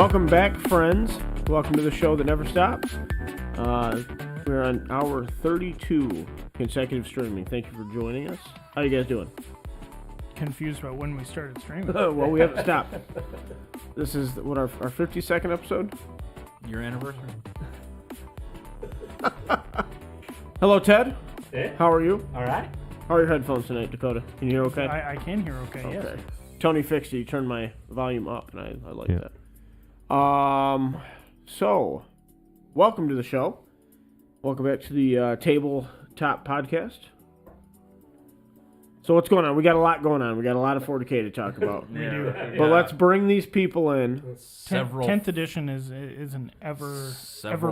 Welcome back, friends. Welcome to the show that never stops. We're on hour 32 consecutive streaming. Thank you for joining us. How you guys doing? Confused about when we started streaming. Well, we haven't stopped. This is what our 52nd episode. Your anniversary. Hello, Ted. Hey. How are you? All right. How are your headphones tonight, Dakota? Can you hear okay? I can hear okay, yes. Okay. Tony fixed it. He turned my volume up, and I like that. So, welcome to the show. Welcome back to the Tabletop Podcast. So what's going on? We got a lot going on. We got a lot of 40K to talk about. We do. But let's bring these people in. Several 10th edition is an ever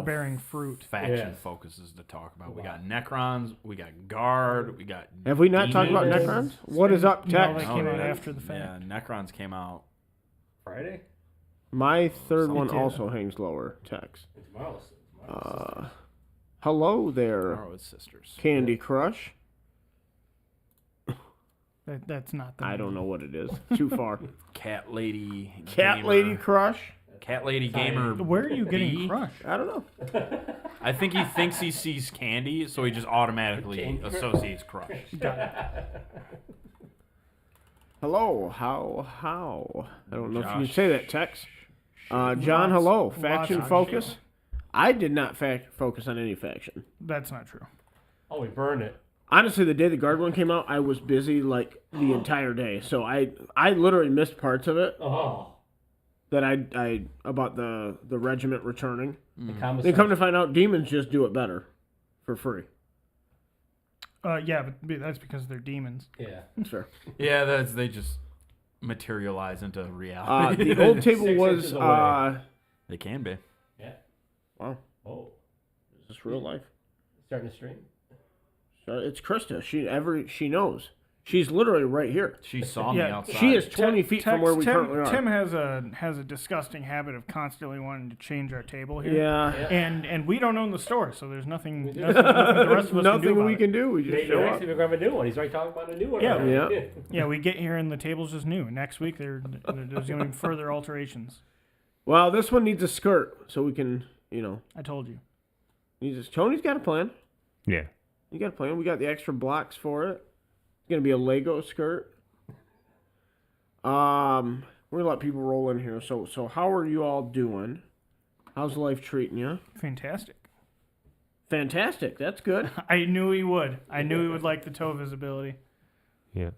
bearing fruit. faction focuses to talk about. We got Necrons, we got Guard, we got. Have we not talked about Demons. Necrons? What is up, No, Tex? they came out after the fact. Yeah, Necrons came out. Friday? My third one did. also hangs lower, Tex. Tomorrow's. Hello there, Tomorrow is Sisters. Candy Crush. That's not the I name. don't know what it is. Too far. Cat Lady. Cat Gamer. Lady Crush? Cat Lady Gamer. Where are you getting B. crushed? I don't know. I think he thinks he sees candy, so he just automatically associates Crush. Got it. Hello, how? I don't know if you can Josh. say that, Tex. John, Lots- hello. lots Faction of focus? I did not focus on any faction. That's not true. Oh, we burned it. Honestly, the day the Guard one came out, I was busy like the entire day. So I literally missed parts of it Oh. that I about the regiment returning. The Then come to find out, demons just do it better for free. Yeah, but that's because they're demons. Yeah. Sure. Yeah, they just materialize into reality. The old table 6 was inches away. They can be. Yeah. wow. Oh. Is this real life? Starting to stream. It's Krista. She knows. She's literally right here. She saw me Yeah, outside. She is 20 feet from where we currently are. Tim has a disgusting habit of constantly wanting to change our table here. Yeah. And we don't own the store, so there's nothing the rest of us can do Nothing about we it. can do. We just Maybe show next up. week we're going to have a new one. He's already talking about a new one. Yeah. already. Yeah. Yeah, we get here and the table's just new. Next week there's going to be further alterations. Well, this one needs a skirt, so we can, I told you. Tony's got a plan. Yeah. You got a plan. We got the extra blocks for it. It's gonna be a Lego skirt. We're gonna let people roll in here. So how are you all doing? How's life treating you? Fantastic. Fantastic. That's good. I knew he would. I knew he would like the toe visibility. Yeah.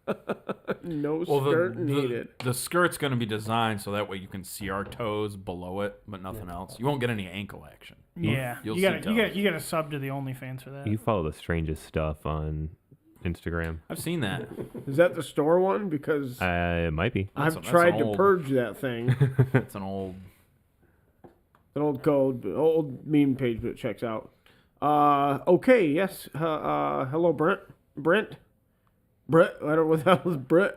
No Well, skirt needed. the skirt's going to be designed so that way you can see our toes below it, but nothing else. You won't get any ankle action. Yeah, You'll you see got toes. you got to sub to the OnlyFans for that. You follow the strangest stuff on Instagram. I've seen that. Is that the store one? Because It might be. I've that's tried an to old- purge that thing. It's an old. An old code, old meme page, but it checks out. Okay, yes. Hello, Brent. Brett. I don't know what the hell is Brett.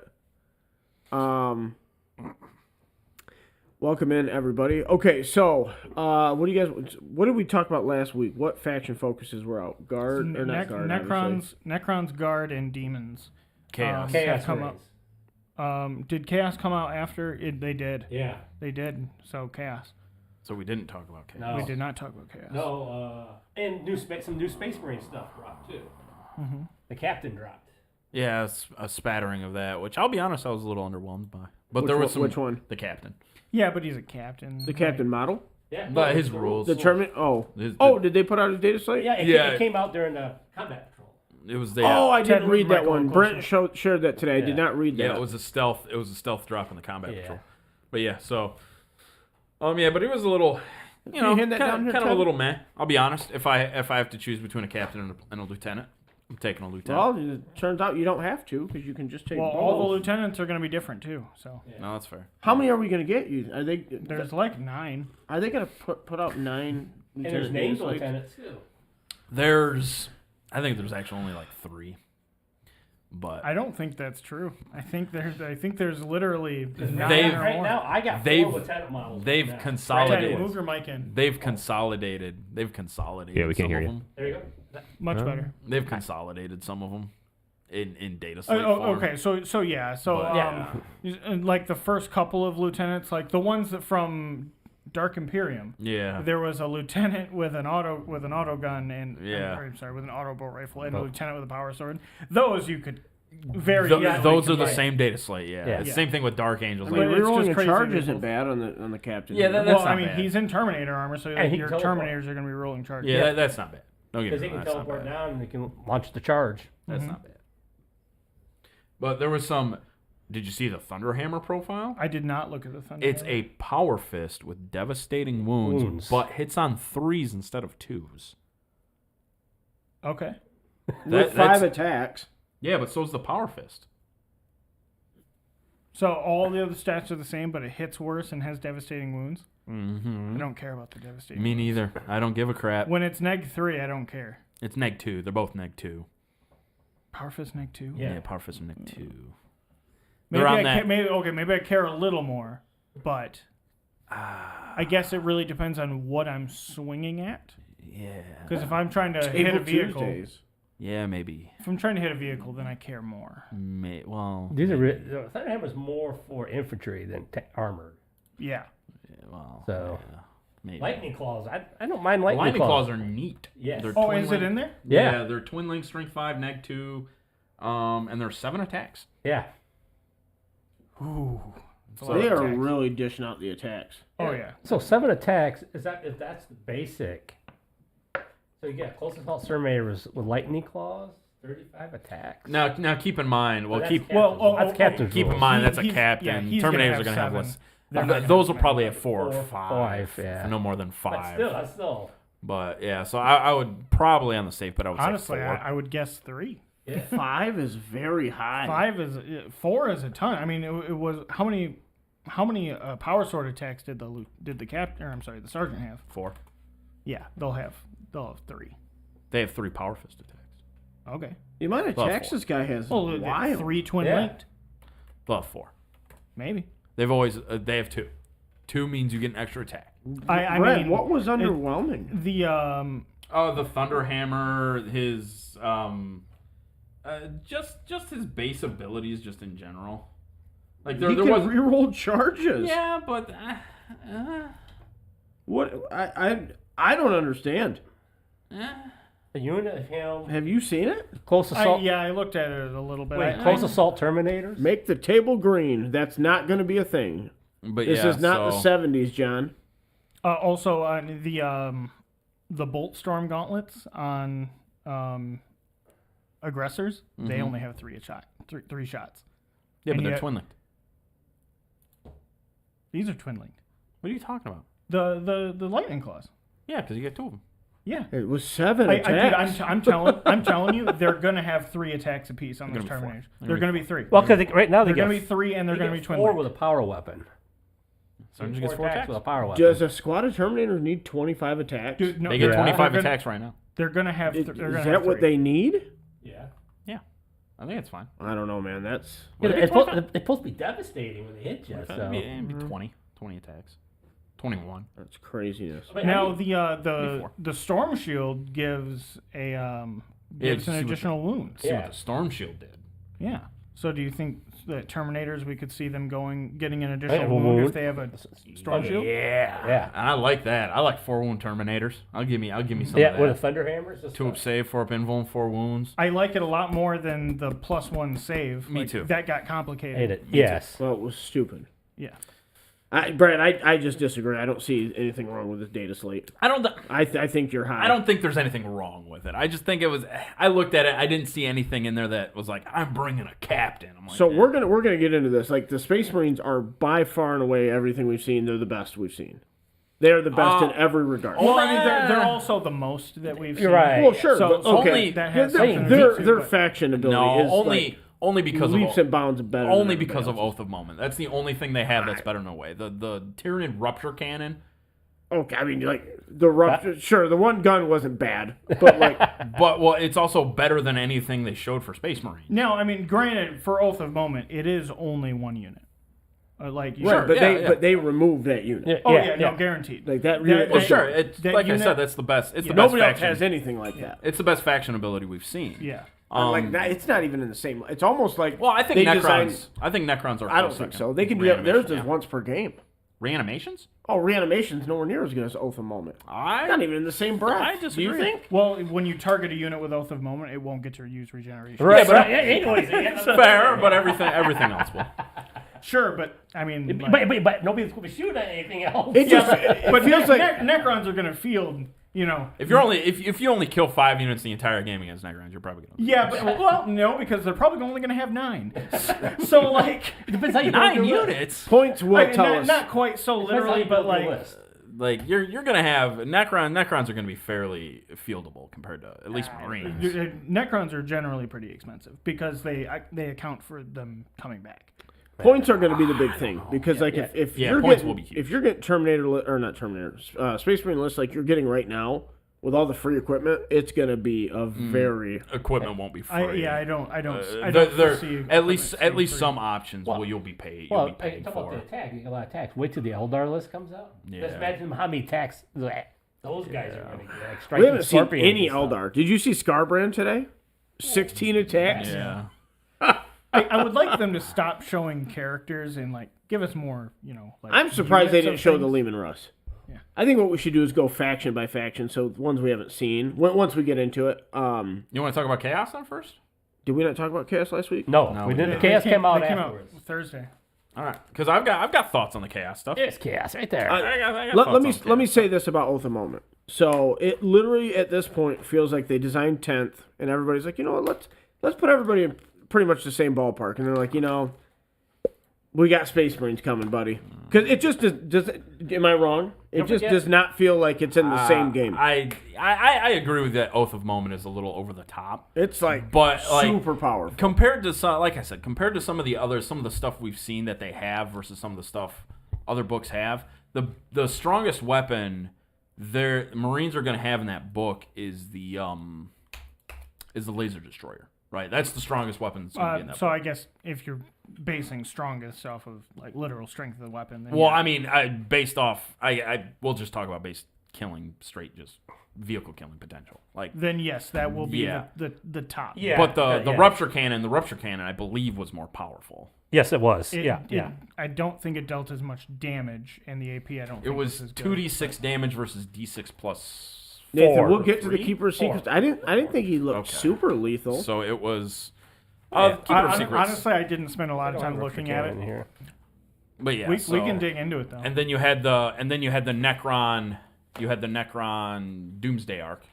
Welcome in, everybody. Okay, so what did we talk about last week? What faction focuses were out? Guard or not Guard? obviously. Necrons, Guard, and Demons. Chaos. Have Chaos come Marines. out. Did Chaos come out after? They did. Yeah. They did. So Chaos. So we didn't talk about chaos. No. We did not talk about Chaos. No, and some new Space Marine stuff dropped, too. Mm-hmm. The captain dropped. Yeah, it's a spattering of that, which I'll be honest, I was a little underwhelmed by. But Which there was one- some. which one? The captain. Yeah, but he's a captain. The captain model? Yeah. But his the rules. The tournament? Oh. His- Did they put out a data site? Yeah, it came out during the combat patrol. It was the. Oh, I Ted didn't read that Michael one. Closer. Brent shared that today. I did Yeah. not read that. Yeah, it was a stealth. It was a stealth drop in the combat Yeah. patrol. But yeah, so. Yeah, but it was a little. You Can know, you hand that down here, kind of a Ted? little meh. I'll be honest. If I have to choose between a captain and a lieutenant, I'm taking a lieutenant. Well, it turns out you don't have to because you can just take Well, both. all the lieutenants are going to be different too. So No, that's fair. How many are we going to get? You are they? there's like 9. Are they going to put out 9? And there's lieutenant named data sites? lieutenants, too. I think there's actually only like 3. But I don't think that's true. I think there's literally 9 They've- or Right more. now, I got They've- 4 lieutenant models. they've now. consolidated. Ted, move your mic in. they've consolidated. Yeah, we can't some hear of you. them. There you go. Much Oh. better. They've consolidated some of them in data Oh, slate form. okay. So yeah. So But- Yeah. like the first couple of lieutenants, like the ones that from Dark Imperium. Yeah. There was a lieutenant with an auto gun and Yeah. I'm sorry, with an auto bolt rifle and a lieutenant with a power sword. Those you could very Those easily are the combine. same data slate. Yeah. Yeah. It's the same thing with Dark Angels. I Like, mean, it's rerolling just a crazy charge vehicles. isn't bad on the captain. Yeah, either. that's Well, I not mean, bad. he's in Terminator armor, so And he your can teleport. Terminators are going to be rolling charges. yeah, that's not bad. Don't get Because me he wrong. can That's not teleport bad. down and he can launch the charge. That's not bad. But there was some. Did you see the Thunderhammer profile? I did not look at the Thunder. It's a power fist with devastating wounds, but hits on 3s instead of 2s. Okay. With 5 that's- attacks. Yeah, but so's the power fist. So all the other stats are the same, but it hits worse and has devastating wounds. Mm-hmm. I don't care about the devastating. Me neither. I don't give a crap. When it's -3, I don't care. It's -2. They're both -2. Power fist -2. Yeah, power fist are -2. Maybe They're on I that. ca- maybe I care a little more, but I guess it really depends on what I'm swinging at. Yeah. Because if I'm trying to hit a Table vehicle, Tuesdays. Yeah, maybe. if I'm trying to hit a vehicle, then I care more. Well. These are Thunderhammer's more for infantry than armored. Yeah. Yeah, well. So- yeah, maybe. Lightning claws. I don't mind lightning, Lightning claws are neat. Yes. They're Oh, twin is it link- in there? Yeah. They're twin link, strength 5, -2, and they're 7 attacks. Yeah. Ooh. So They are attacks. really dishing out the attacks. Oh yeah. So 7 attacks if that's the basic. So you get close assault Terminators with lightning claws, 35 attacks. Now keep in mind. Well, That's keep captain's well, rules. That's captain's keep in rules. mind that's a He's- captain. yeah, he's gonna Terminators have are going to have 7. less. They're not Those gonna will probably have have 4 or Four, 5. five, yeah. No more than But 5. still, that's still. But yeah, so I would probably on the safe, but I would Honestly, say 4. I would guess 3. 5 is very high. 5 is 4 is a ton. I mean, it was how many power sword attacks did the captain? Or I'm sorry, the sergeant have? 4. Yeah, they'll have 3. They have 3 power fist attacks. Okay. The amount of Well, attacks 4. this guy has is Well, wild. 3 twin Yeah. linked, They'll have 4. maybe. They've always they have 2. 2 means you get an extra attack. I Brett, mean, what was underwhelming? the Oh, the Thunderhammer, his just his base abilities, just in general. Like there He there can was reroll charges. yeah, but What? I don't understand. A unit of him. Have you seen it? Close assault. I looked at it a little bit. Wait, I- close I- assault Terminators. Make the table green. That's not going to be a thing. but This yeah, is not so, the 70s, John. Also, the Bolt Storm gauntlets on aggressors, they only have 3 shots. Yeah, but and they're yet- twin linked. These are twin linked. What are you talking about? The lightning claws. Yeah, because you get 2 of them. Yeah. It was 7 Dude, attacks. I'm telling you, they're gonna have 3 attacks apiece on those gonna be 4. Terminators. They're They're gonna gonna be 3. Well, because right now They're they gonna get be 3, and they're they gonna get be twin 4 linked. with a power weapon. So just gets 4 attacks. with a power weapon. Does a squad of Terminators need 25 attacks? Dude, no, They get they're- 25 they're gonna- attacks right now. They're gonna have. Is They're gonna that have what 3. they need? Yeah. Yeah, I think it's fine. I don't know, man. That's Yeah, What, it's, they get supposed, it's supposed to be devastating when they hit you. So. It'd be 20 attacks. 21. that's craziness. But Now I mean, the Storm Shield gives a gives see an what additional wound. See Yeah. what the Storm Shield did. Yeah. So do you think that Terminators we could see them getting an additional have a wound wound. if they have a Storm Shield? Yeah, and I like that. I like 4 wound Terminators. I'll give me some yeah, of with a that. Thunderhammer. It's just 2 up save, 4 up invul, and 4 wounds. I like it a lot more than the +1 save. Me too. That got complicated. hate it. Yes. Well, it was stupid. Yeah. Brad, I just disagree. I don't see anything wrong with this data slate. I think you're high. I don't think there's anything wrong with it. I just think it was. I looked at it. I didn't see anything in there that was like, I'm bringing a captain. I'm like, So we're gonna get into this. Like the Space Marines are by far and away everything we've seen. They're the best we've seen. They are the best in every regard. Well, I mean, they're also the most that we've seen. You're right. Well, sure, So, but so okay. only- that has Their something to do too, their but- faction ability no, is only because leaps of and bounds better. than only everybody because of else's. Oath of Moment. That's the only thing they have that's better in a way. The Tyranid Rupture Cannon. Okay, I mean, like the rupture. Sure, the one gun wasn't bad, but like But it's also better than anything they showed for Space Marine. Now, I mean, granted, for Oath of Moment, it is only 1 unit. right, Sure, but yeah. but they removed that unit. Yeah, Oh yeah, yeah, yeah. no, guaranteed. Like that. That- Unit Well, was sure. good. It's that like I unit- said, that's the best. It's the Nobody best else faction. has anything like that. It's the best faction ability we've seen. Yeah. Like that, it's not even in the same. It's almost like Well, I think they Necrons. designed- I think Necrons are. I don't close think second. so. They can do that. Theirs Reanimation, does once per game. Reanimations. Oh, reanimation's nowhere near as good as Oath of Moment. Not even in the same breath. I Do disagree. you think? Well, when you target a unit with Oath of Moment, it won't get to use regeneration. Right, but- anyways, Fair, but everything else will. Sure, but I mean, like, but nobody's going to shoot at anything else. It just but feels like Necrons are going to field. You know, If you only kill 5 units the entire game against Necrons, you're probably gonna. yeah, but well, no, because they're probably only going to have 9. So like, It depends how you 9 build your list. units. points will tell us. not quite so Depends how literally, you but build your like, list. Like you're gonna have Necrons are gonna be fairly fieldable compared to at least Marines. Necrons are generally pretty expensive because they account for them coming back. Points are going to be the big thing because, like, if Yeah, you're points getting will be huge. if you're getting Terminator or not Terminator, Space Marine list like you're getting right now with all the free equipment, it's going to be a very Equipment won't be free. I don't There foresee at least equipment being free. some options Well- where you'll be paid. Well, You'll be paid talk about for. the attack. You get a lot of attacks. Wait till the Eldar list comes out. Yeah. Just imagine how many attacks those guys are going to get. Like we striking haven't seen scorpions any and stuff. Eldar. Did you see Scarbrand today? 16 attacks. Yeah. I would like them to stop showing characters and like give us more. You know, like I'm surprised they units didn't of show the things. Lehman Russ. Yeah. I think what we should do is go faction by faction. So the ones we haven't seen. Once we get into it, You want to talk about Chaos then first? did we not talk about Chaos last week? No, No, we we didn't. didn't. The chaos came out They afterwards. Thursday. All right, because I've got thoughts on the Chaos stuff. There's chaos right there. I got Let thoughts me on let me Chaos. say this about Oath of Moment. So it literally at this point feels like they designed 10th, and everybody's like, you know what, let's put everybody in pretty much the same ballpark, and they're like, you know, we got Space Marines coming, buddy. Because it just does. Am I wrong? It Don't just forget- does not feel like it's in the same game. I agree with that. Oath of Moment is a little over the top, It's like but like super powerful. compared to some, like I said, compared to some of the stuff we've seen that they have versus some of the stuff other books have, the strongest weapon their Marines are going to have in that book is the laser destroyer. Right, that's the strongest weapon that's going to be in that So book. I guess if you're basing strongest off of like literal strength of the weapon, then Well, yeah. I mean, based off, we'll just talk about base killing, straight just vehicle killing potential. Like, then yes, that will be Yeah. the top. Yeah. but the yeah. rupture cannon, I believe, was more powerful. Yes, it was. It, yeah. I don't think it dealt as much damage, and the AP I don't. It think was as good. 2d6 damage versus d6 plus Nathan, 4. we'll get to the Three? Keeper of Secrets. I didn't think he looked Okay. super lethal. So it was. I- Keeper of Secrets. honestly, I didn't spend a lot of time looking at in it. here. But yeah, We so, can dig into it though. And then you had the Necron. You had the Necron Doomsday Arc.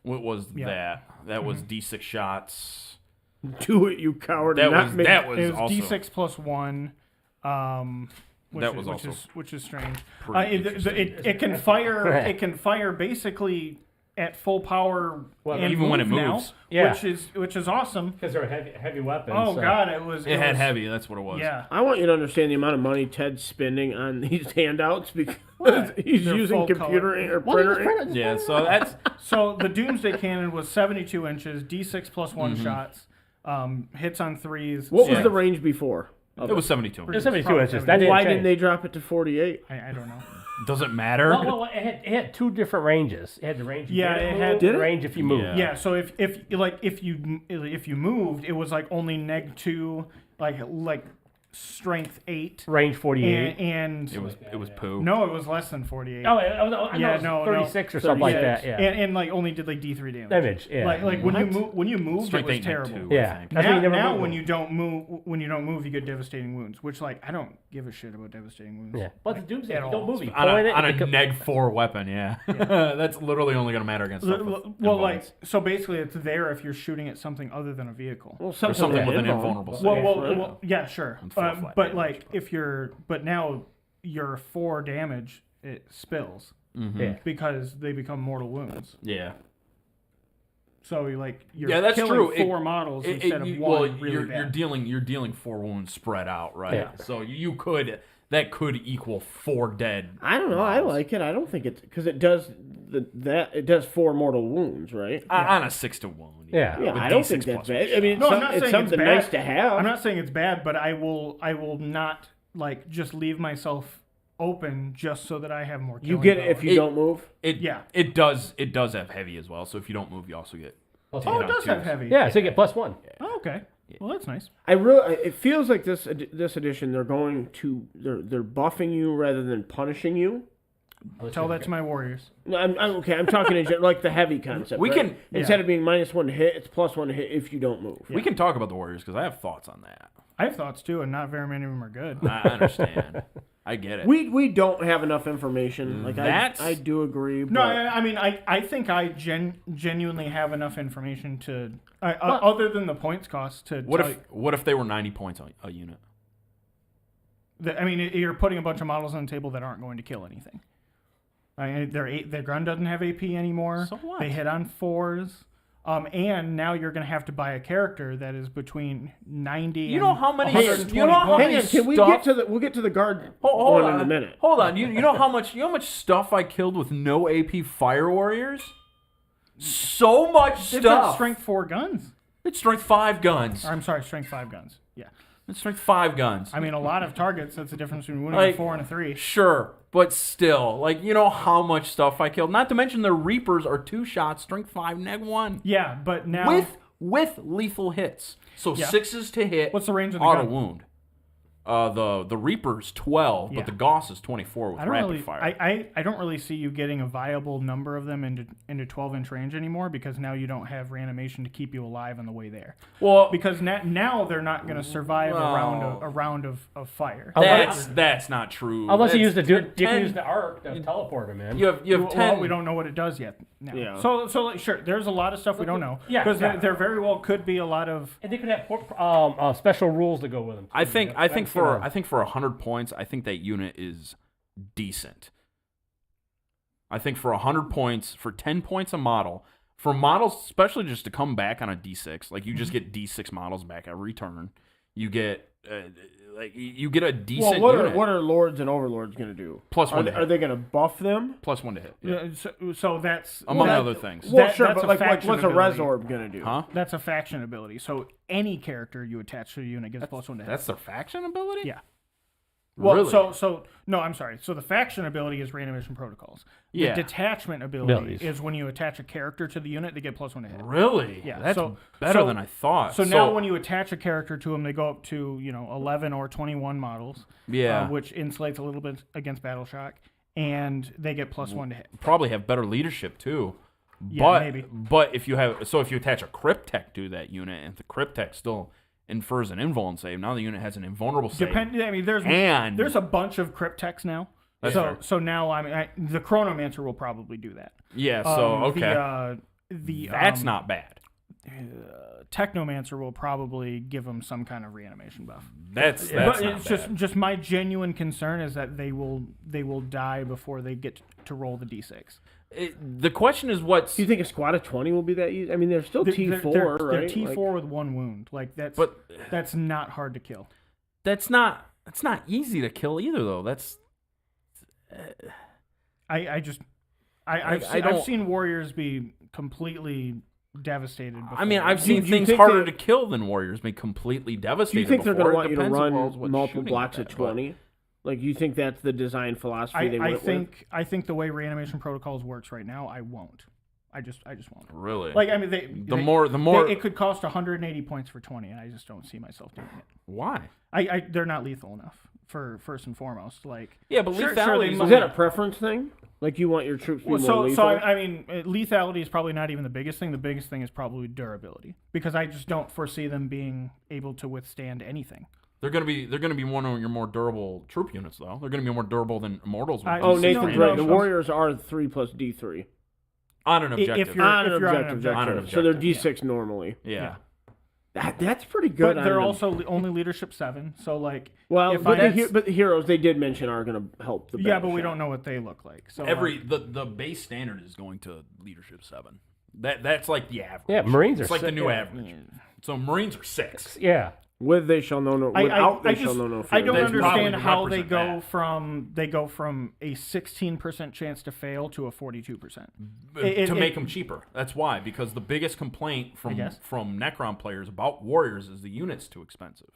What was Yeah. that? That was d6 shots. Do it, you coward. That and not was make- that was it was also D6 plus 1. Which That is, was which also is which is strange. pretty It can fire. It can fire basically at full power. and even when it move now, moves. Yeah. which is awesome. Because they're heavy weapons. Oh so- god, it was. It had was- heavy. That's what it was. Yeah. I want you to understand the amount of money Ted's spending on these handouts because he's They're using full computer color. ink or Well, printer just ink. print it, Yeah. So that's So the Doomsday Cannon was 72 inches, D6 plus 1 Mm-hmm. shots, hits on 3s. What was Yeah. the range before? it was 72. It's 72 Probably inches. 72. That didn't Why change. didn't they drop it to 48? I don't know. Doesn't matter. Well, it had two different ranges. It had the range. Yeah, you it didn't had- move, Did the it? range if you move. Yeah. Yeah, so if you moved, it was like only -2, like strength 8, Range 48. and It was poo. no, it was less than 48. Oh, I know Yeah, it was no, 36 or something like that. Yeah. and like only did like D3 damage. Damage. Yeah. Like when you moved, Strength it was 8 and terrible. 2, I Yeah. think. That's why you never Now move when them. you don't move, you get devastating wounds. Which like I don't give a shit about devastating wounds. Yeah. But the Doomsday, at if you don't all. move, you On point a, it. on it a becomes- neg 4 weapon, yeah. That's literally only going to matter against stuff with Well, like invulns. so basically, it's there if you're shooting at something other than a vehicle. Well, Or something with an invulnerable save. Well, yeah, sure. And full flat But damage. like, but now your 4 damage it spills Yeah. because they become mortal wounds. Yeah. So you're Yeah, that's killing true. 4 models instead of you- one. well, really you're bad. dealing 4 wounds spread out, right? Yeah. So that could equal 4 dead. I don't know. I like it. I don't think it's because it does it does 4 mortal wounds, right? On a 6 to wound. Yeah. Yeah, with I don't D6 think that's plus bad. one I mean, No, I'm it's, not it's saying something it's bad. nice to have. I'm not saying it's bad, but I will not like just leave myself open just so that I have more. you killing get it power. if you don't move. Yeah. It does have heavy as well. So if you don't move, you also get. Oh, it does have heavy. Yeah, so you get +1. Oh, okay. Well, that's nice. It feels like this edition they're buffing you rather than punishing you. Tell that to my Warriors. No, I'm okay. I'm talking in like the heavy concept. We right? can- instead of being -1 to hit, it's +1 to hit if you don't move. We can talk about the Warriors because I have thoughts on that. I have thoughts too, and not very many of them are good. I understand. I get it. We don't have enough information. Like That's- I do agree. No, but I mean, I think I genuinely have enough information to, other than the points cost, to. What if they were 90 points a unit? I mean, you're putting a bunch of models on the table that aren't going to kill anything. Their gun doesn't have AP anymore. So what? They hit on 4s. And now you're going to have to buy a character that is between 90 You know and how many- 120 you know how points. many- hang on, can we stuff- get to the? We'll get to the guard Hold one on in a minute. Hold on. You know how much stuff I killed with no AP Fire Warriors? So much They've got stuff. strength 4 guns. It's strength 5 guns. Or, I'm sorry, strength 5 guns. Yeah. It's strength 5 guns. I mean, a lot of targets, that's the difference between winning Like, a 4 and a 3. Sure, but still, like, you know how much stuff I killed. Not to mention the Reapers are 2 shots, strength 5, -1. Yeah, but now... With lethal hits. So Yeah. 6s to hit. What's the range of the auto gun? wound. The Reaper's 12, Yeah. but the Gauss is 24 with I don't rapid really, fire. I don't really see you getting a viable number of them into 12-inch range anymore because now you don't have reanimation to keep you alive on the way there. well, Because now they're not going to survive a round of fire. that's not true. Unless you That's- use you're you can 10 use the arc to teleport him in. You have Well, 10. we don't know what it does yet. Now. Yeah. So like, sure, there's a lot of stuff we don't know. Yeah, Because yeah. there very well could be a lot of. And they could have special rules to go with them. I think for 100 points, I think that unit is decent. I think for 100 points, for 10 points a model, for models, especially just to come back on a D6, like you just get D6 models back every turn. You get you get a decent Well, unit. what are Lords and Overlords going to do? Plus one to Are hit. they going to buff them? Plus 1 to hit. Yeah. So that's Among that- other things. Well, That- sure, that's but a like faction what's a ability. Resorb going to do? Huh? That's a faction ability. So any character you attach to a unit gets +1 to hit. That's their faction ability? Yeah. Well, Really? so no, I'm sorry. So the faction ability is reanimation protocols. The Yeah. detachment ability Abilities. is when you attach a character to the unit, they get +1 to hit. Really? Yeah, That's so- better so- than I thought. So now when you attach a character to them, they go up to 11 or 21 models. Yeah. Which insulates a little bit against battle shock, and they get +1 to hit. probably have better leadership too. Yeah, but maybe. but if you attach a Cryptek to that unit and the Cryptek still infers an invuln save, now the unit has an invulnerable save. I mean, And- there's a bunch of Cryptex now. That's fair. So now the Chronomancer will probably do that. Yeah, so okay. That's not bad. Technomancer will probably give them some kind of reanimation buff. That's But not it's bad. just my genuine concern is that they will die before they get to roll the d6. The question is what's Do you think a squad of 20 will be that easy? I mean, they're still T4, they're right? T4 with 1 wound. Like that's not hard to kill. that's not easy to kill either though. That's I've seen warriors be completely devastated. Before. I mean, I've seen do you things think harder they- to kill than warriors be completely devastated. Do you think they're going to want you to run multiple shooting blocks at at that, but- 20? Like, you think that's the design philosophy they I went with? think the way reanimation protocols works right now, I won't. I just won't. Really? Like I mean, the more it could cost 180 points for 20, and I just don't see myself doing it. why? They're not lethal enough for first and foremost. Like Yeah, but sure, lethality they is might- Is that a preference thing? Like, you want your troops to be more lethal? I mean, lethality is probably not even the biggest thing. The biggest thing is probably durability, because I just don't foresee them being able to withstand anything. They're gonna be one of your more durable troop units, though. They're gonna be more durable than Immortals. Would be. Oh, No, Nathan's no, right. The no. Warriors are 3 plus D3. On an objective. If you're On an on an objective. objective. So they're objective, D6 normally. yeah. That's pretty good. But they're on also only leadership 7, so like Well, if but, I- but the heroes they did mention are going to help the yeah, battle but we shot. don't know what they look like. So The base standard is going to leadership 7. That's like the average. Yeah, Marines are It's like the sick, new yeah. average. So Marines are 6. Yeah. With they shall know no. Without they shall know no fear. I don't That's understand probably how they represent go from a 16% chance to fail to a 42%. To make them cheaper. That's why, because the biggest complaint from guess. Necron players about Warriors is the unit's too expensive.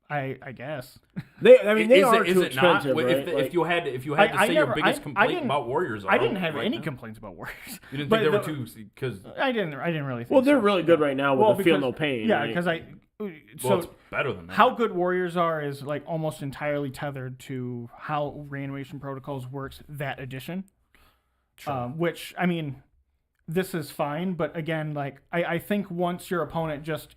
I guess. They Is are it too it not? expensive, right? If you had to I say never- your biggest I complaint didn't- about Warriors, I didn't have right any now? complaints about Warriors. You didn't But think they were the- too because I didn't really think well, they're so. really good right now with Well, the feel because- no pain. Yeah, right? because Well, it's better than that. how good warriors are is like almost entirely tethered to how reanimation protocols works that edition. Which, I mean, this is fine, but again, like I think once your opponent just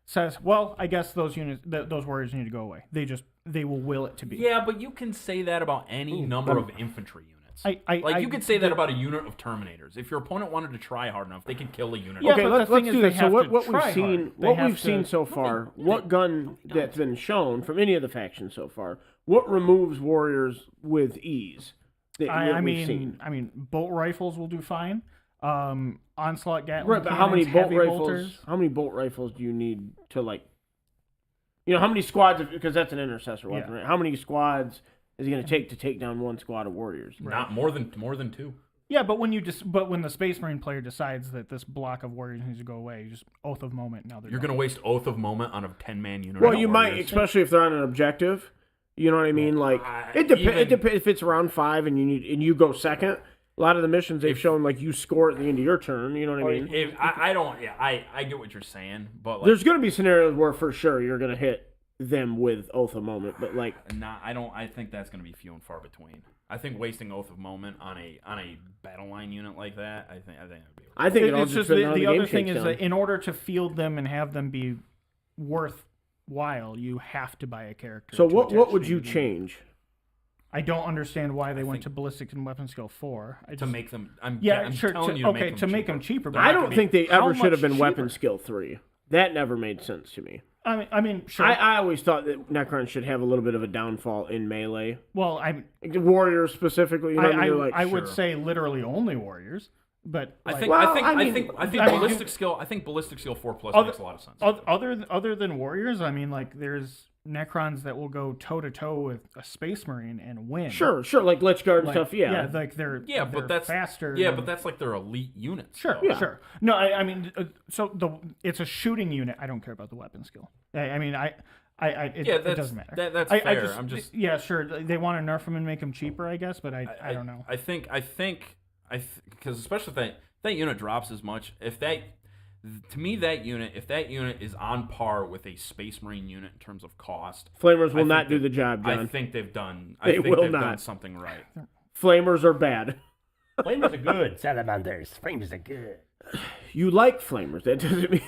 says, well, I guess those warriors need to go away, they will will it to be. Yeah, but you can say that about any number of infantry units. You could say that about a unit of Terminators. If your opponent wanted to try hard enough, they could kill a unit. Yeah, Okay, but let's the thing do is this. they So have what to we've try seen, hard. They what have we've seen to- so far, what gun that's been shown from any of the factions so far, what removes warriors with ease? I mean, bolt rifles will do fine. Onslaught Gatling Right, but how many cannons, bolt heavy rifles? bolters. How many bolt rifles do you need to like? You know, how many squads? Because that's an intercessor weapon, right? How many squads is it going to take down one squad of warriors? Not more than 2. Yeah, but when the Space Marine player decides that this block of warriors needs to go away, you just Oath of Moment. Now You're going to waste Oath of Moment on a 10-man unit. Well, of you might, warriors. especially if they're on an objective. You know what I mean? Like it depends. If it's round 5 and you go second. A lot of the missions they've shown like you score at the end of your turn. You know what I mean? I get what you're saying, but like, There's going to be scenarios where for sure you're going to hit them with Oath of Moment, but like I think that's going to be few and far between. I think wasting Oath of Moment on a battle line unit like that, I think that'd be. I think it all it's just depends on how the the game other thing shakes is down. that in order to field them and have them be worthwhile, you have to buy a character. So to what attach would to you your unit. change? I don't understand why they went think- to ballistics and weapon skill 4. To make them, I'm Sure. telling you To make them cheaper. But I don't think they how ever should have much been weapon cheaper? skill 3. That never made sense to me. I mean, sure. I always thought that Necron should have a little bit of a downfall in melee. well, Like, the warriors specifically, you know what I mean? They're like, I would sure. say literally only warriors, but I like, think Well, I I think mean, ballistic skill. I think ballistic skill 4+ makes a lot of sense. other than warriors, I mean, like there's Necrons that will go toe to toe with a Space Marine and win. Sure, like Lich Guard and Like, stuff, yeah. like they're but that's faster. Yeah, than- but that's like their elite units. Sure, though. sure. No, I mean, it's a shooting unit. I don't care about the weapon skill. I mean, it doesn't matter. That's I fair. I'm just yeah, sure. They want to nerf them and make them cheaper, I guess, but I don't know. I think because especially if that unit drops as much, if that unit is on par with a Space Marine unit in terms of cost, Flamers will I not think do that- the job, John. I think they've done. They I think will they've done not. something right. Flamers are bad. Flamers are good. Salamanders. Flamers are good. You like Flamers. That doesn't mean...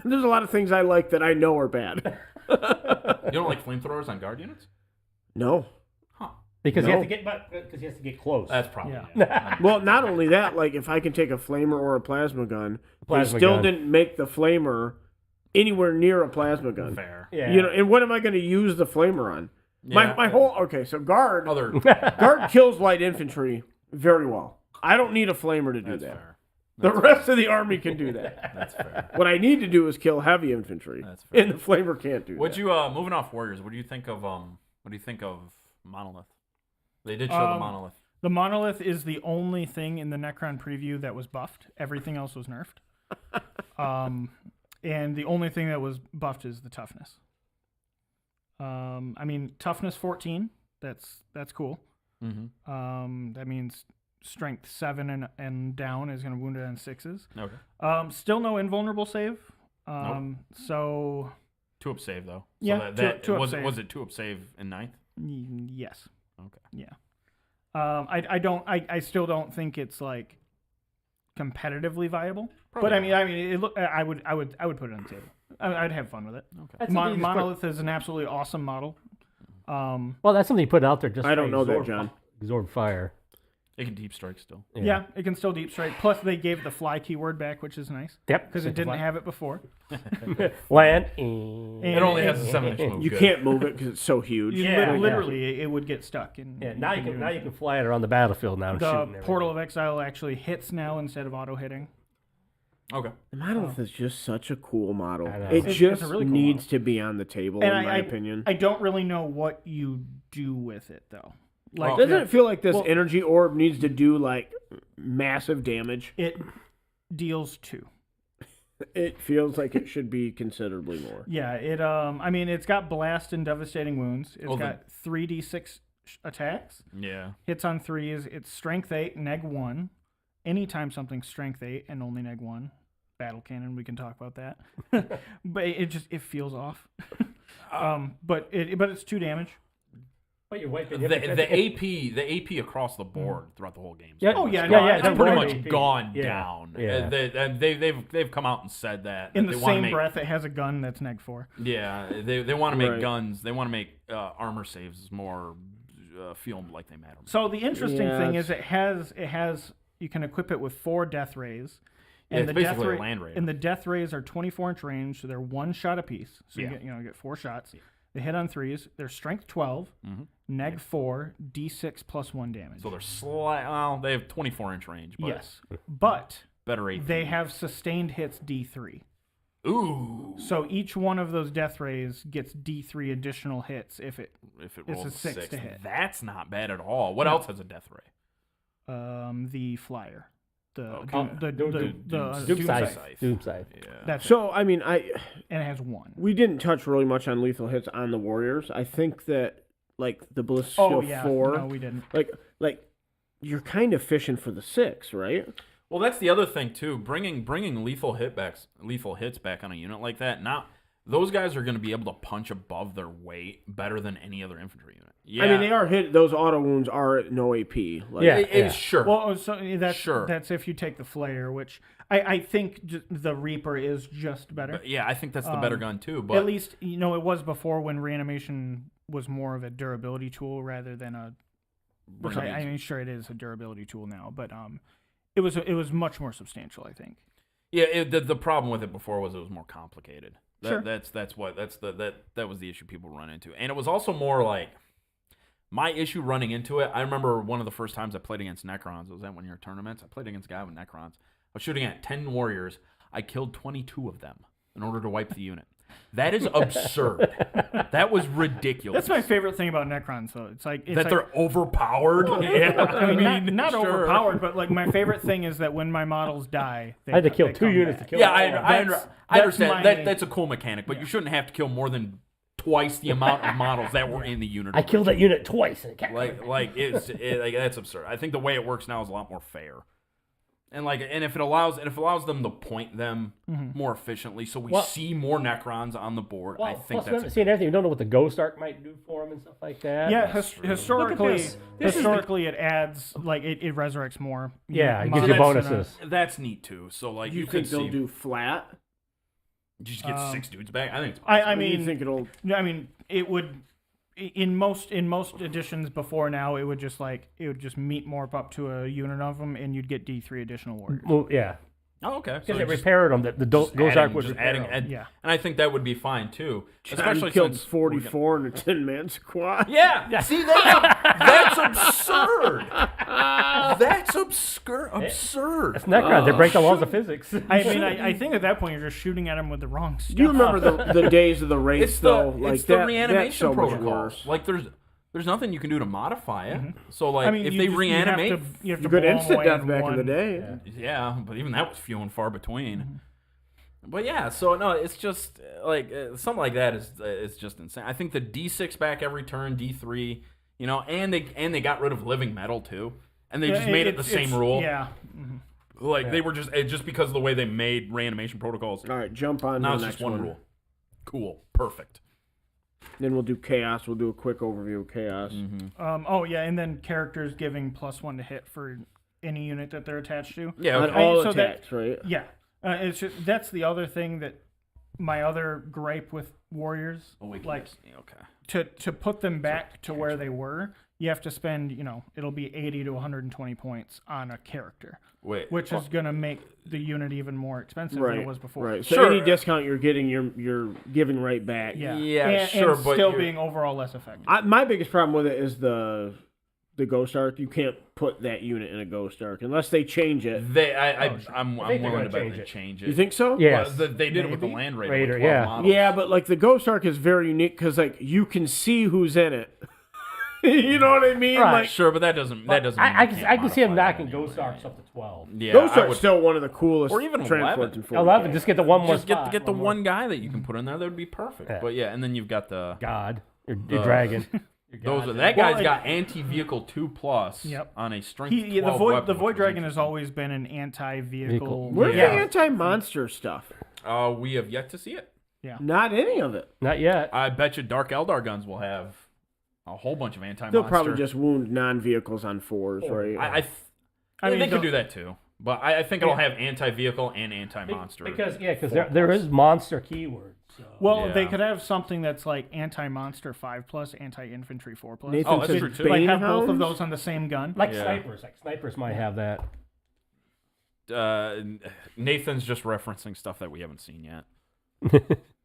There's a lot of things I like that I know are bad. You don't like flamethrowers on guard units? No. Because No. you have to get close. That's probably Yeah. Well, not only that, like if I can take a flamer or a plasma gun, Plasma they still gun. didn't make the flamer anywhere near a plasma gun. fair. yeah. You know, and what am I going to use the flamer on? Yeah. My whole so guard Other kills light infantry very well. I don't need a flamer to do that's that. fair. The rest of the army can do that. That's fair. What I need to do is kill heavy infantry, That's fair. and the flamer can't do Would that. you moving off warriors? What do you think of Monolith? They did show the Monolith. The Monolith is the only thing in the Necron preview that was buffed. Everything else was nerfed. And the only thing that was buffed is the toughness. I mean, toughness 14. That's cool. Mm-hmm. That means strength 7 and down is going to wound it on 6s. Okay. Still no invulnerable save. So 2-up save though. Yeah, So that two-up was save. Was it 2-up save in 9th? yes. Okay. Yeah. I still don't think it's like competitively viable. Probably but I mean, I would put it on the table. I'd have fun with it. Okay. That's something you just Monolith is an absolutely awesome model. Well, that's something you put out there just I don't to know that, absorb- John. Absorb fire. It can deep strike still. Yeah, it can still deep strike. Plus, they gave the fly keyword back, which is nice Yep. because it didn't have it before. Land. It only has a 7-inch move. You Good. can't move it because it's so huge. Literally, it would get stuck. Yeah, now you can fly it around the battlefield now and shoot. The and everything. Portal of Exile actually hits now instead of auto hitting. Okay. The Monolith is just such a cool model. I know. It It's just a really cool needs model. to be on the table, And in my opinion. I don't really know what you do with it though. Like Doesn't it feel like this well- energy orb needs to do like massive damage? it deals 2. It feels like it should be considerably more. Yeah, it I mean it's got blast and devastating wounds. It's got 3d6 attacks. Yeah. Hits on 3s. It's strength 8, neg 1. Anytime something's strength 8 and only neg 1. battle cannon. We can talk about that. But it feels off. But it's 2 damage. But you're wiping The AP across the board throughout the whole game. Yeah, Oh, yeah, yeah, no, yeah. It's don't pretty worry. much gone Yeah. down. Yeah. They've come out and said that. In that the they wanna same make, breath, it has a gun that's neg 4. Yeah, they want to make Right. guns. They want to make armor saves more feel like they matter. So the interesting Yeah, thing is it has you can equip it with 4 death rays. Yeah, it's the basically death a Land Raider. And the death rays are 24-inch range, so they're 1 shot apiece. So Yeah. you get 4 shots. They hit on 3s. They're strength 12, neg 4, d6 plus 1 damage. So they're well, they have 24-inch range. But Yes, but better AP. they have sustained hits d3. Ooh. So each one of those death rays gets d3 additional hits if it If it it's rolls a 6 to hit. that's not bad at all. What else has a death ray? the flyer. The Okay. Doom Scythe. Doom Scythe. Yeah. That's So I mean, and it has 1. we didn't touch really much on lethal hits on the Warriors. I think that like the Ballistic Oh Shield yeah, 4, no, we didn't. like you're kind of fishing for the 6, right? Well, that's the other thing too. Bringing lethal hits back on a unit like that. Those guys are going to be able to punch above their weight better than any other infantry unit. Yeah, I mean, they are hit. Those auto wounds are at no AP. Like, Yeah. It is sure. Well, so that's Sure. that's if you take the Flayer, which I think the Reaper is just better. But yeah, I think that's the better gun too. But At least it was before when reanimation was more of a durability tool rather than a. Which I mean, sure it is a durability tool now, but it was much more substantial, I think. yeah, the problem with it before was it was more complicated. Sure. That was the issue people run into, and it was also more like my issue running into it. I remember one of the first times I played against Necrons. It was at one of your tournaments. I played against a guy with Necrons. I was shooting at 10 warriors. I killed 22 of them in order to wipe the unit. That is absurd. That was ridiculous. That's my favorite thing about Necrons, though. It's like They're overpowered. Yeah, I mean, not sure. overpowered, but like my favorite thing is that when my models die, I had to kill they 2 come units back. to kill Yeah, them all. I That's understand. my- That's a cool mechanic, but you shouldn't have to kill more than twice the amount of models that were in the unit. I killed that unit twice. And it kept like that's absurd. I think the way it works now is a lot more fair. And if it allows them to point them more efficiently, so we see more Necrons on the board. Well, I think plus, that's seeing everything, you don't know what the Ghost Arc might do for them and stuff like that. Yeah, Look historically, at this. This is it adds it resurrects more. Yeah, it models gives you and bonuses. that's neat too. So Do you you could think they'll see do flat? just get 6 dudes back. I think it's I Or do you mean, think it'll? it would in most editions before now it would just meet morph up to a unit of them and you'd get D3 additional warriors. Well, yeah. Oh, okay. Because So it just repaired them. The Ghost Arc would just repair adding, them. Yeah. and I think that would be fine too. Especially Especially killed since 44 in a 10-man squad. Yeah. See, that's absurd. That's absurd. It's Necron. They break the laws of physics. I mean, I think at that point you're just shooting at them with the wrong stuff. Do you remember the days of the race It's though? the Like it's the that's reanimation so much protocol. worse. Like there's nothing you can do to modify it. So like I mean, if you they just- reanimate, you have to You could blow 'em instant away death in back in one. the day. yeah, but even that was few and far between. But yeah, so no, it's just something like that is just insane. I think the D6 back every turn, D3, and they got rid of living metal too, and they just made it the same rule. Yeah. They were just because of the way they made reanimation protocols. All right, jump on Now to it's the just next one rule. Cool, perfect. Then we'll do chaos. We'll do a quick overview of chaos. Oh yeah, and then characters giving +1 to hit for any unit that they're attached to. Yeah, On okay. all So that- attacks, right? Yeah, it's just that's the other thing that my other gripe with warriors, like okay. to put them back to where they were, you have to spend it'll be 80 to 120 points on a character, Wait, which is gonna make the unit even more expensive than Right. it was before. Right. So Sure. any discount you're getting, you're giving right back. Yeah, Yeah, and, sure, and but still you're- being overall less effective. My biggest problem with it is the Ghost Arc. You can't put that unit in a Ghost Arc unless they change it. I'm they're willing gonna to bet change they it. change it. You think so? Yes. Well, they did it with the Maybe. Land Raider. Raider, with 12 yeah. models. Yeah, but like the Ghost Arc is very unique because like you can see who's in it. You know what I mean? Right. Like Sure, but that doesn't. I mean can you can't see him modify knocking that Ghost anyway. Arcs up to 12. Yeah, Ghost I Arc's would still one of the coolest Or even transports 11. in 40K. 11, just get the one more just get spot, get the more. one guy that you can put in there. That would be perfect. Yeah. But yeah, and then you've got the God, your dragon. That guy's got anti-vehicle 2+ Yep. on a strength The 12 Void, weapon, the which Void is Dragon has interesting. always been an anti-vehicle. Where's Yeah. the anti-monster stuff? We have yet to see it. Not any of it. Not yet. I bet you Dark Eldar guns will have a whole bunch of anti-monster. They'll probably just wound non-vehicles on 4s, right? I mean, they could don't- do that too. But I think it'll have anti-vehicle and anti-monster. Because there is monster keywords. So. Well, they Yeah. could have something that's like anti-monster 5+, anti-infantry 4+. Nathan Oh, that's says true, too. Like have both of Banehounds? those on the same gun. Like Yeah. snipers might have that. Nathan's just referencing stuff that we haven't seen yet.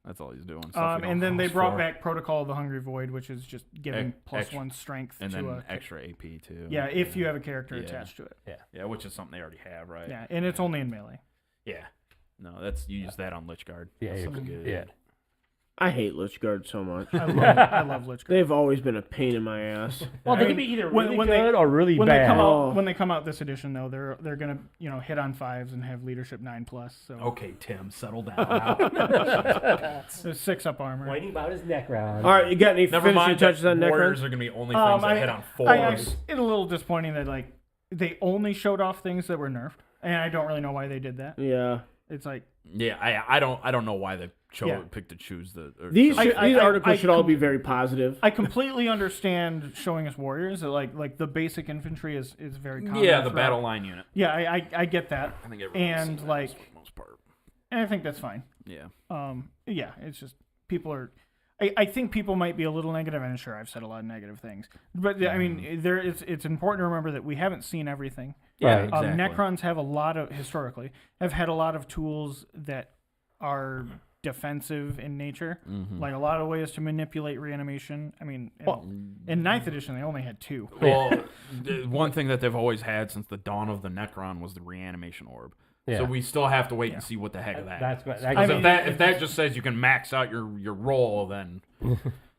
That's all he's doing. And then they brought back Protocol of the Hungry Void, which is just giving Extra- +1 strength and to then a extra AP too. Yeah, if you have a character Yeah. attached to it. Yeah, which is something they already have, right? Yeah, and it's only in melee. Yeah. No, that's you use that on Lich Guard. Yeah, That's you're something good. good. Yeah. I hate Lich Guard so much. I love Lich Guard. They've always been a pain in my ass. Well, I they mean, can be either when- really when good they- or really When bad. they come Oh. out, when they come out this edition, though, they're gonna hit on 5s and have leadership 9+. So Okay, Tim, settle down. there's 6 up armor. Whining about his neck round. All right, you got any Never finishing mind. touches on Warriors Necrons? are gonna be only things that hit on 4s. It's a little disappointing that like they only showed off things that were nerfed, and I don't really know why they did that. Yeah. It's like Yeah, I don't know why they Yeah. picked to choose the. Or These chose- these articles I should all be very positive. I completely understand showing us warriors. That like the basic infantry is very common. yeah, the throughout. battle line unit. Yeah, I get that, I think everyone's and seen like, that for the most part. and I think that's fine. Yeah. Yeah, it's just people are. I think people might be a little negative, and sure, I've said a lot of negative things, but I mean, it's important to remember that we haven't seen everything. Yeah, Right. exactly. Necrons have a lot of historically have had a lot of tools that are defensive in nature, like a lot of ways to manipulate reanimation. I mean, in 9th edition they only had 2. Well, the one thing that they've always had since the dawn of the Necron was the reanimation orb. Yeah. So we still have to wait and see what the heck of that. That's is. that, 'Cause I mean, if that just says you can max out your roll, then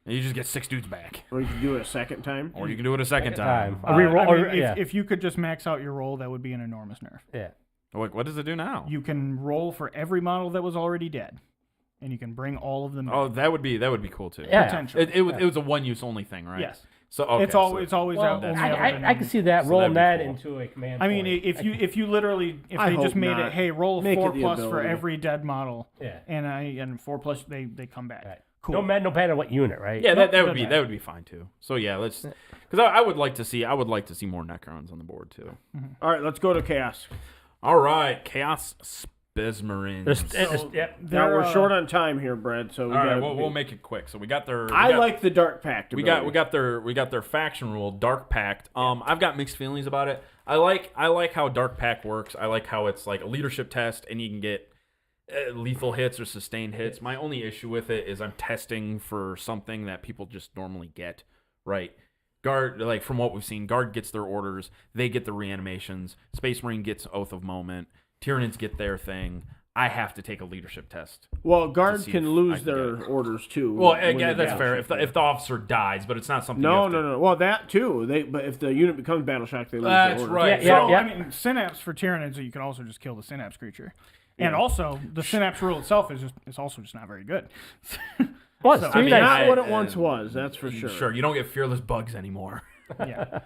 you just get 6 dudes back, Or you can do it a second time. or you can do it a second time. A reroll, I mean, or, yeah. if you could just max out your roll, that would be an enormous nerf. Yeah. Like, what does it do now? You can roll for every model that was already dead, and you can bring all of them. Oh, that would be cool too. Yeah. potential. It was a one use only thing, right? Yes. So okay, It's always Well, out. only that's- ever been I can see that So rolling that that'd be cool. into a command. I mean, point. if you literally if I they just hope made not. it, hey, roll Make it 4+ the for ability. every dead model, Yeah. and 4+ they come back. Right. Cool. No matter what unit, right? Yeah, Nope, that would be doesn't that would be fine too. So yeah, let's because I would like to see more Necrons on the board too. All right, let's go to Chaos. All right, Chaos Spizmarines. Yep. Now we're short on time here, Brad. So we All right, gotta we'll make it quick. So we got their. I like the Dark Pact. We ability. got their faction rule, Dark Pact. I've got mixed feelings about it. I like how Dark Pact works. I like how it's like a leadership test, and you can get lethal hits or sustained hits. My only issue with it is I'm testing for something that people just normally get, right? Guard, like from what we've seen, Guard gets their orders, they get the reanimations. Space Marine gets Oath of Moment. Tyranids get their thing. I have to take a leadership test. Well, guards see can if I lose can their get it. orders too. Well, when yeah, they that's fair. battle If the officer dies, but it's not something. No. you have to, Well, that too. But if the unit becomes battle shock, they lose That's their orders. right. Yeah, So yeah. I mean, synapse for Tyranids, you can also just kill the synapse creature, and also the synapse rule itself is also just not very good. Well, it's So, I three mean, dice. Not what it once was. That's for sure. Sure, you don't get fearless bugs anymore. Yeah,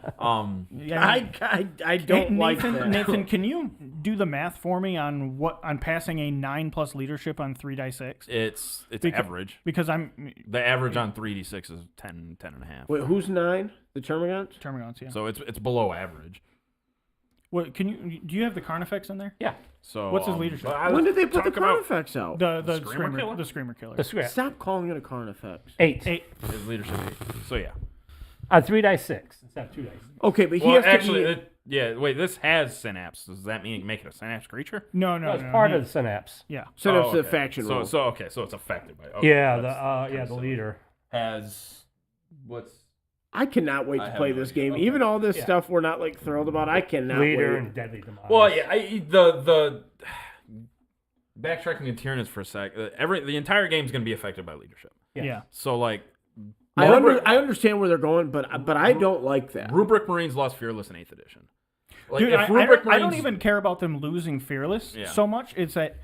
Yeah, I don't like Nathan, that. Nathan, can you do the math for me on passing a 9+ leadership on 3d6? it's Because- average. Because I'm The average on 3d6 is 10 and a half. Wait, who's 9? The Termagants? Termagants, yeah. So it's below average. What do you have the Carnifex in there? Yeah. So What's his leadership? When did they put the talk about Carnifex out? The Screamer screamer killer? the screamer killer. The square. Stop calling it a Carnifex. 8. 8. his leadership? So yeah. On 3 dice 6 instead of 2 dice. Okay, but he Well, has actually, to be... yeah. Wait, this has synapse. Does that mean make it a synapse creature? No, No, it's part of the synapse. Yeah. Set up Oh, the okay. faction so, rule. So okay, so it's affected by. Okay, Yeah, that's the leader. has what's I cannot wait I to have play no this idea. game. Okay. Even all this Yeah. stuff we're not like thrilled about. I cannot Leader wait. and deadly demise. Well, yeah, the backtracking to Tyranids for a sec. The entire game is going to be affected by leadership. Yeah. So like, I Rubric- understand where they're going, but I don't like that. Rubric Marines lost Fearless in 8th edition. Like, Dude, if I Rubric don't Marines- even care about them losing Fearless Yeah. so much. It's that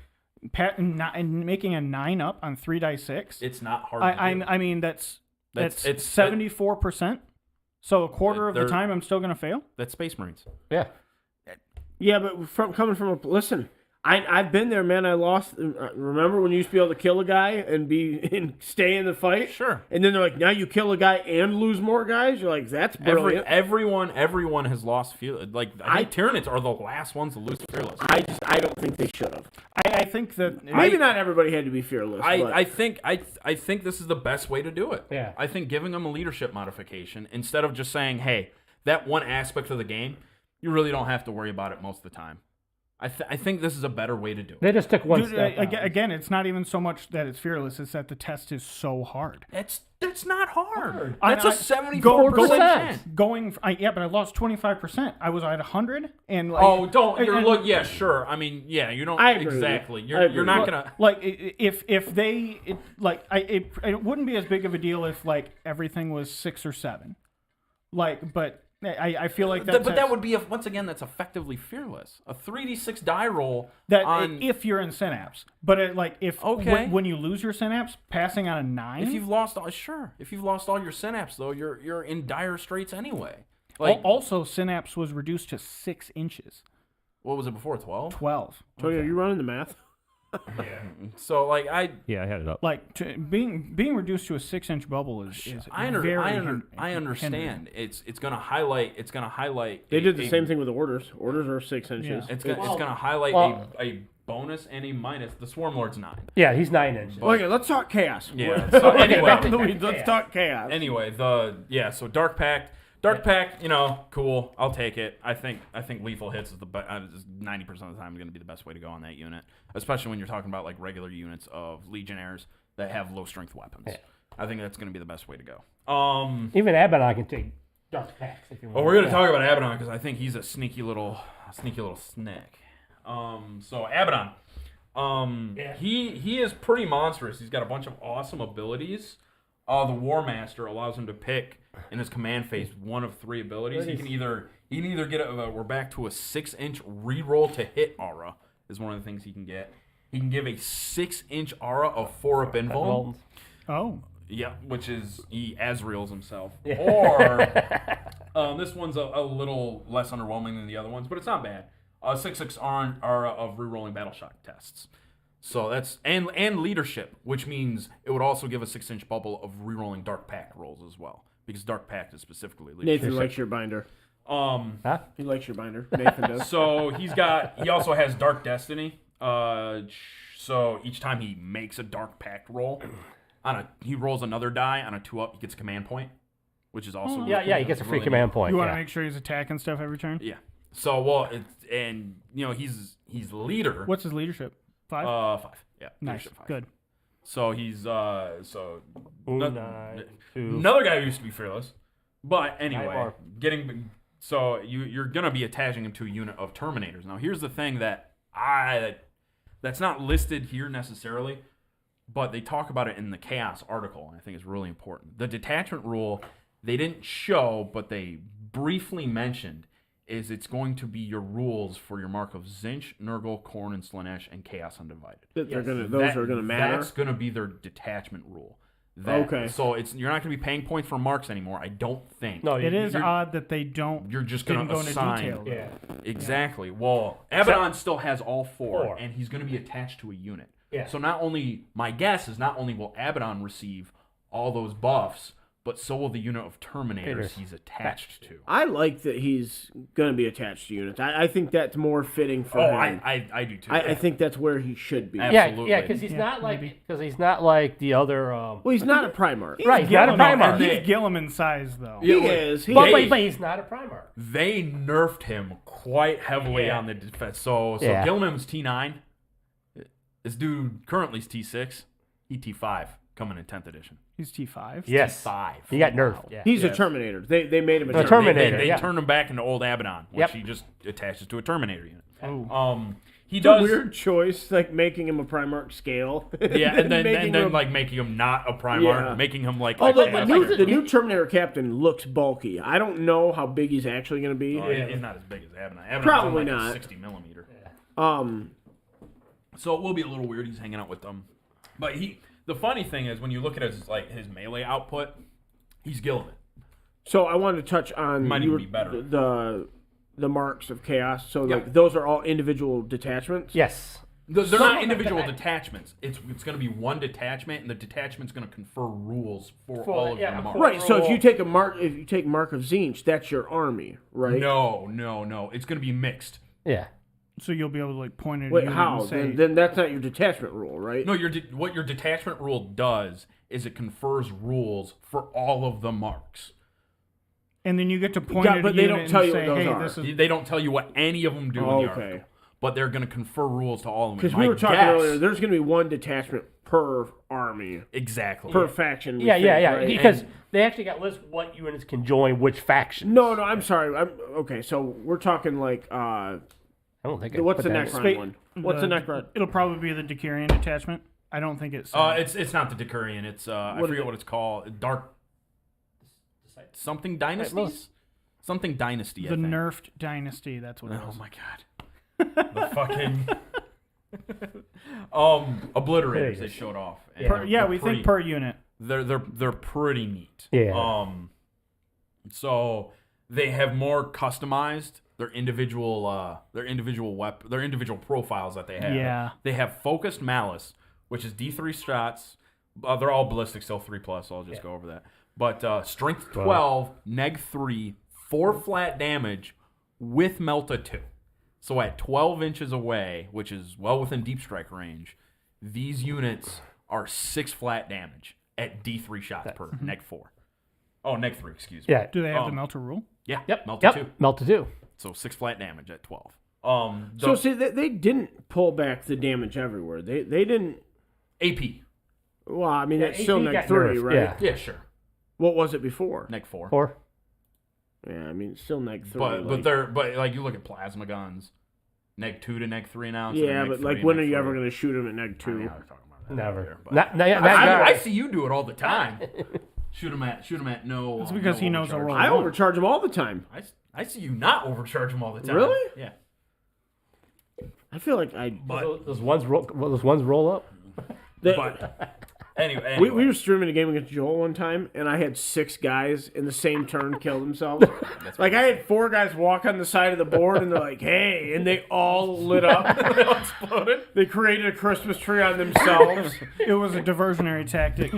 making a 9 up on 3 dice 6. It's not hard. to do. I mean that's It's it's 74%. So a quarter of the They're- time I'm still going to fail? That's Space Marines. Yeah. Yeah, but coming from a listen, I've been there, man. I lost. Remember when you used to be able to kill a guy and stay in the fight? Sure. And then they're like, now you kill a guy and lose more guys. You're like, that's brilliant. Everyone has lost fearless. Like I think Tyranids are the last ones to lose fearless. I don't think they should have. I think that Maybe not everybody had to be fearless. but I think this is the best way to do it. Yeah. I think giving them a leadership modification instead of just saying, hey, that one aspect of the game, you really don't have to worry about it most of the time. I think this is a better way to do it. They just took one Dude, step out. again, it's not even so much that it's fearless; it's that the test is so hard. That's not hard. I- That's I- a 74% going- chance. But I lost 25%. I was at 100, and like, Oh, don't you're and- look. Yeah, sure. I mean, yeah, you don't I agree with you. exactly. I You're agree. you're not Look, gonna. like if they it wouldn't be as big of a deal if like everything was 6 or 7, like, but I feel like that. But that would be once again that's effectively fearless. A 3d6 die roll that on if you're in synapse, but if Okay. when you lose your synapse, passing on a 9. if you've lost all if you've lost all your synapse though, you're in dire straits anyway. Like Also, synapse was reduced to 6 inches. what was it before 12? 12. Tony, are you running the math? So like Yeah, I had it up. Like being reduced to a 6-inch bubble is very I understand. It's gonna highlight. They did the same thing with the orders. Orders are 6 inches. Yeah. It's gonna highlight well- a bonus and a minus. The Swarm Lord's 9. Yeah, he's 9 inches. Okay, let's talk chaos. Yeah. So Back in the anyway, weeds, let's talk chaos. anyway, so Dark Pact, cool. I'll take it. I think lethal hits is 90% of the time going to be the best way to go on that unit, especially when you're talking about like regular units of Legionnaires that have low strength weapons. Yeah. I think that's going to be the best way to go. Even Abaddon can take dark packs if you want. Well, we're going to talk about Abaddon because I think he's a sneaky little snake. So Abaddon, he is pretty monstrous. He's got a bunch of awesome abilities. The War Master allows him to pick in his command phase one of 3 abilities. He can either get we're back to a 6-inch reroll to hit aura is one of the things he can get. He can give a 6-inch aura of 4-up invuln. Oh. Yeah, which is he Azrael's himself. Or this one's a little less underwhelming than the other ones, but it's not bad. 6-6 aura of rerolling battle shock tests. So that's and leadership, which means it would also give a 6-inch bubble of rerolling Dark Pact rolls as well, because Dark Pact is specifically leadership. Nathan likes your binder. Huh? He likes your binder. Nathan does. So he also has Dark Destiny. So each time he makes a Dark Pact roll, he rolls another die on a 2-up, he gets a command point, which is also Yeah, he gets a free really command neat. point. You want to yeah. make sure he's attacking stuff every turn? Yeah. So he's leader. What's his leadership? 5? 5. Yeah. Nice. leadership 5. Good. So he's Nine, two. another guy who used to be fearless. But anyway, more. you're gonna be attaching him to a unit of Terminators. Now here's the thing that's not listed here necessarily, but they talk about it in the Chaos article, and I think it's really important. The detachment rule they didn't show, but they briefly mentioned, is it's going to be your rules for your mark of Zinch, Nurgle, Khorne, and Slanesh, and Chaos Undivided. Those are gonna matter. That's going to be their detachment rule. Okay. So you're not going to be paying points for marks anymore, I don't think. No, It is you're- odd that they don't. You're just didn't going go to into assign. detail. Yeah. Exactly. Well, Abaddon still has all 4, Four. and he's going to be attached to a unit. Yeah. So my guess is not only will Abaddon receive all those buffs, but so will the unit of Terminators he's attached to. I like that he's going to be attached to units. I think that's more fitting for him. I do too. I think that's where he should be. Absolutely. Yeah, because he's not like the other. Well, he's not a Primarch. Right, he's not a Primarch. He's Gilliam in size, though. He is. But he's not a Primarch. They nerfed him quite heavily on the defense. So Yeah. Gilliman's T9. This dude currently is T6. He T5 coming in 10th edition. He's T5. Yes. 5. He got nerfed. Yeah. He's a Terminator. They made him a The Terminator. Terminator. They yeah. turned him back into old Abaddon, which Yep. he just attaches to a Terminator unit. Oh. He It's a does. weird choice, like making him a Primarch scale. Yeah, and then making then him- like making him not a Primarch, Yeah. making him like. Although a the new Terminator captain looks bulky. I don't know how big he's actually going to be. He's not as big as Abaddon. Abaddon's Probably only like not. 60 millimeter. Um, So it will be a little weird. He's hanging out with them, but the funny thing is when you look at his melee output, He's Gilliman. So I wanted to touch on Might even be better. the marks of chaos. So Yeah. like those are all individual detachments. Yes. They're not individual detachments. It's going to be one detachment, and the detachment's going to confer rules for all of the marks. Right. So if you take mark of Zinch, that's your army, right? No. It's going to be mixed. Yeah. So you'll be able to like point it. Wait, how? Then that's not your detachment rule, right? No, what your detachment rule does is it confers rules for all of the marks. And then you get to point Yeah, at but a they unit don't tell and you say, what those hey, are. this is They don't tell you what any of them do in the Okay. article, but they're going to confer rules to all of them. Because My we were talking guess- earlier, there's going to be one detachment per army, Exactly. per faction. we Yeah, think, yeah. right? Because they actually got lists what units can join which faction. No, I'm sorry. Okay. So we're talking like I don't think. I what's put the that next in. one? What's the next one? It'll probably be the Decurion detachment. I don't think it's. It's not the Decurion. It's I forget what it's called. Dark something dynasties. Something dynasty. I the think. nerfed dynasty. That's what it Oh is. my god. The fucking obliterators they showed off. And they're We pretty- think per unit. They're pretty neat. Yeah. So they have more customized their individual profiles that they have. Yeah. They have focused malice, which is D3 shots. They're all ballistic, still 3+. So I'll just go over that. But strength 12, neg 3, 4 flat damage with Melta 2. So at 12 inches away, which is well within deep strike range, these units are 6 flat damage at D3 shots per neg 4. Oh, neg 3, excuse me. Yeah. Do they have the Melter rule? Yeah. Yep. Melta Yep. 2. Melta 2. So 6 flat damage at 12. So see, they didn't pull back the damage everywhere. They didn't. AP. Well, I mean, Yeah, that's still AP neg got 3, nerfed, right? yeah. Yeah, sure. What was it before? Neg 4. 4. Yeah, I mean, it's still neg 3. But like you look at plasma guns, neg 2 to neg 3 now. instead of yeah, neg but 3 like, and when neg are you 3. ever going to shoot them at neg 2? I mean, I was talking about that Never. earlier, but- Not I see you do it all the time. shoot him at no. It's because he knows a overcharge. roll. I overcharge them all the time. I see you not overcharge them all the time. Really? Yeah. I feel like I. those ones roll up. But anyway, We were streaming a game against Joel one time, and I had 6 guys in the same turn kill themselves. Like, I had 4 guys walk on the side of the board, and they're like, hey, and they all lit up. They all exploded. They created a Christmas tree on themselves. It was a diversionary tactic.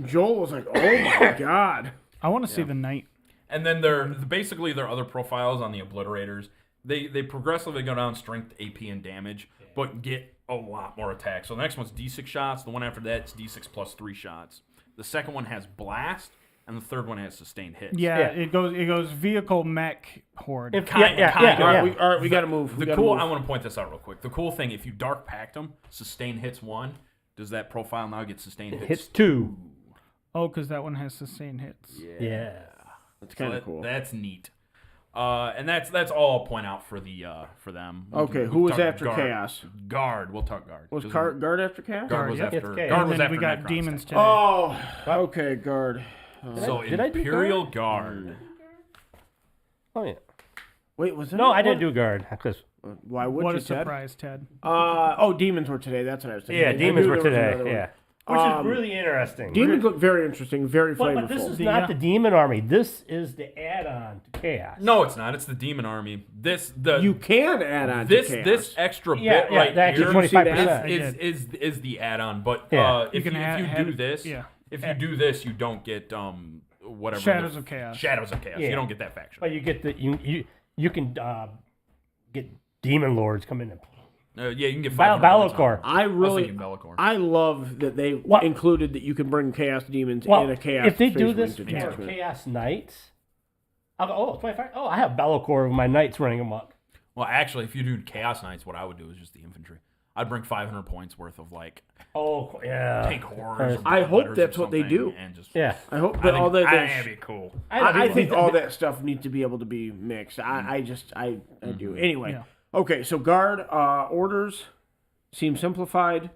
Joel was like, oh my God. I want to see the knight. And then basically their other profiles on the obliterators. They progressively go down strength, AP, and damage, but get a lot more attacks. So the next one's D6 shots. The one after that is D6 plus 3 shots. The second one has blast, and the third one has sustained hits. Yeah, Yeah. it goes vehicle mech horde. Kind All of. right, we got to move. We gotta move. I want to point this out real quick. The cool thing, if you dark pact them, sustained hits 1, does that profile now get sustained hits? Hits 2. Oh, because that one has sustained hits. Yeah. That's kind of cool. That's neat. And that's all I'll point out for them. Okay, We'll who was talk after guard. Chaos? Guard. We'll talk guard. Was Just- guard after Chaos? Guard was yep. after. It's chaos. Guard And was then after we got Necron's demons today. today. Oh, okay, guard. So Did I do Imperial Guard. Oh yeah. Wait, was that? No, I didn't do guard. Because Why would What you, a Ted? surprise, Ted. Demons were today. That's what I was thinking. yeah, I demons knew were there was today. another one. Yeah. Which is really interesting. Demons look very interesting, very flavorful. But this is not the demon army. This is the add-on to chaos. No, it's not. It's the Demon Army. You can add on this to Chaos. this extra Yeah, bit yeah, right actually here 25%. is the add-on. But Yeah. if you add- do this, yeah. if you do this, you don't get whatever Shadows of Chaos. Shadows of Chaos. Yeah. You don't get that faction. But you get the you can get demon lords come in and Yeah, you can get Valakor. I really, thinking Bellicor. I love that they What? included that you can bring Chaos Demons Well, in a Chaos. if they Space do Marine this for detachment. Chaos Knights, I'll go, 25. Oh, I have Bellicor with my knights running amok. Well, actually, if you do Chaos Knights, what I would do is just the infantry. I'd bring 500 points worth of like Oh, yeah. tank horrors. or I hope letters that's or what they something, do. And just Yeah. I hope I that think, all that. I think that'd be cool. I think all that stuff needs to be able to be mixed. I do. Anyway, Yeah. okay. So guard orders seem simplified.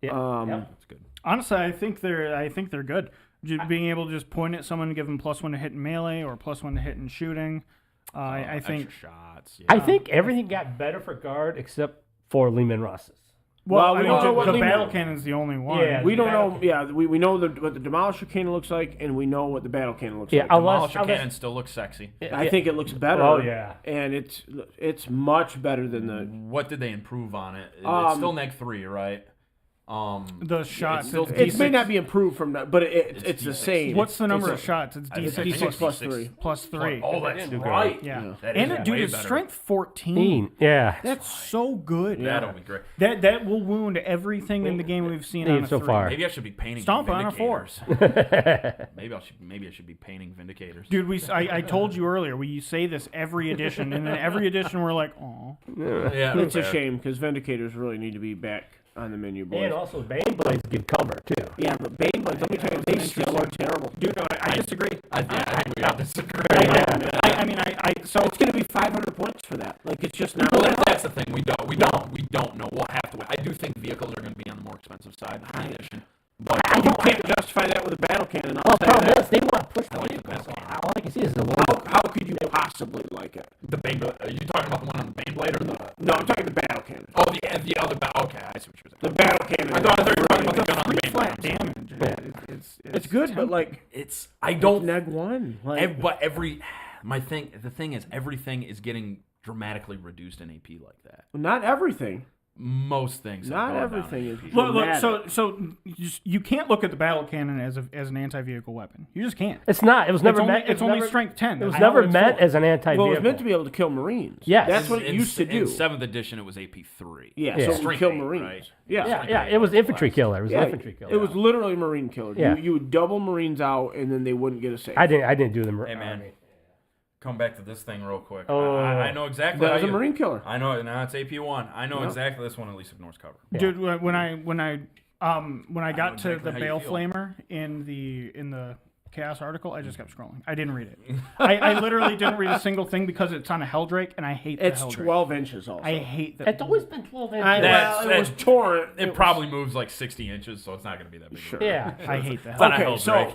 Yeah. That's good. Honestly, I think they're good. Being able to just point at someone and give them +1 to hit in melee or +1 to hit in shooting. I think Extra shots. Yeah. I think everything got better for guard except for Lehman Russ's. Well, we don't know what the Lehman- battle cannon's the only one. Yeah. We don't know. Yeah, we know what the Demolisher cannon looks like, and we know what the battle cannon looks like. Demolisher cannon still looks sexy. I think it looks better. Oh, yeah. And it's much better than the. What did they improve on it? It's still neg 3, right? The shots. It may not be improved from that, but it's the same. What's the number of It's shots? It's D6 plus 3. plus 3. Oh, that's right. Yeah. That And is dude, way it's better. strength 14. Yeah. That's so good. That'll be great. That will wound everything in the game we've seen on a so 3. far. Maybe I should be painting Stomp on a 4. Vindicators. Maybe I should be painting Vindicators. Dude, I told you earlier, we say this every edition, and then every edition we're like, oh. Yeah, It's a fair. shame because Vindicators really need to be back on the menu, boys. And also, Bane Blades give cover, too. Yeah, but Bane Blades, let me tell you, they still are terrible. Dude, no, I disagree. I think we all disagree. So It's going to be 500 points for that. Like, it's just not. Well, that's the thing. We don't know. We'll have to wait. I do think vehicles are going to be on the more expensive side in the edition. But You can't justify that with a battle cannon. Well, the problem I'll say is, they want to push the like the vehicles. battle cannon. All I can see is the that. one. How could you possibly like it? the Bane Blade. Are you talking about the one on the Bane Blade or the? No, I'm talking the battle cannon. Oh, the other. Okay, I see what you're saying. The battle cannon. I thought you were talking about the gun on the Bane flat Blade. damage. It's good, but like, I don't don't. neg 1. Like, But the thing is, everything is getting dramatically reduced in AP like that. not everything. Most things. have Not gone everything down is. in AP. Look, so you can't look at the battle cannon as an anti-vehicle weapon. You just can't. It's not. It was never meant. It's only strength 10. It was That's never all it's meant for. as an anti-vehicle. Well, it was meant to be able to kill Marines. Yes. That's what it used to do. In 7th edition, it was AP 3. Yeah, Yeah. so it would Strength kill 8, Marines. right? Yeah. Yeah, it was infantry killer. It was Yeah, infantry killer. It was literally Marine killer. Yeah. You would double Marines out, and then they wouldn't get a save. I didn't do them. Hey, man. Come back to this thing real quick. Oh. I know exactly. That how was a you- Marine killer. I know. Now it's AP1. I know Yep. exactly this one at least ignores cover. Dude, when I got exactly to the how you Bale feel. Flamer in the Chaos article, I just kept scrolling. I didn't read it. I literally didn't read a single thing because it's on a Helldrake, and I hate It's the Helldrake. 12 inches also. I hate that. It's always been 12 inches. That's- it was torn. It probably moves like 60 inches, so it's not going to be that big. Sure. Yeah. I hate that. not a Okay, Helldrake. so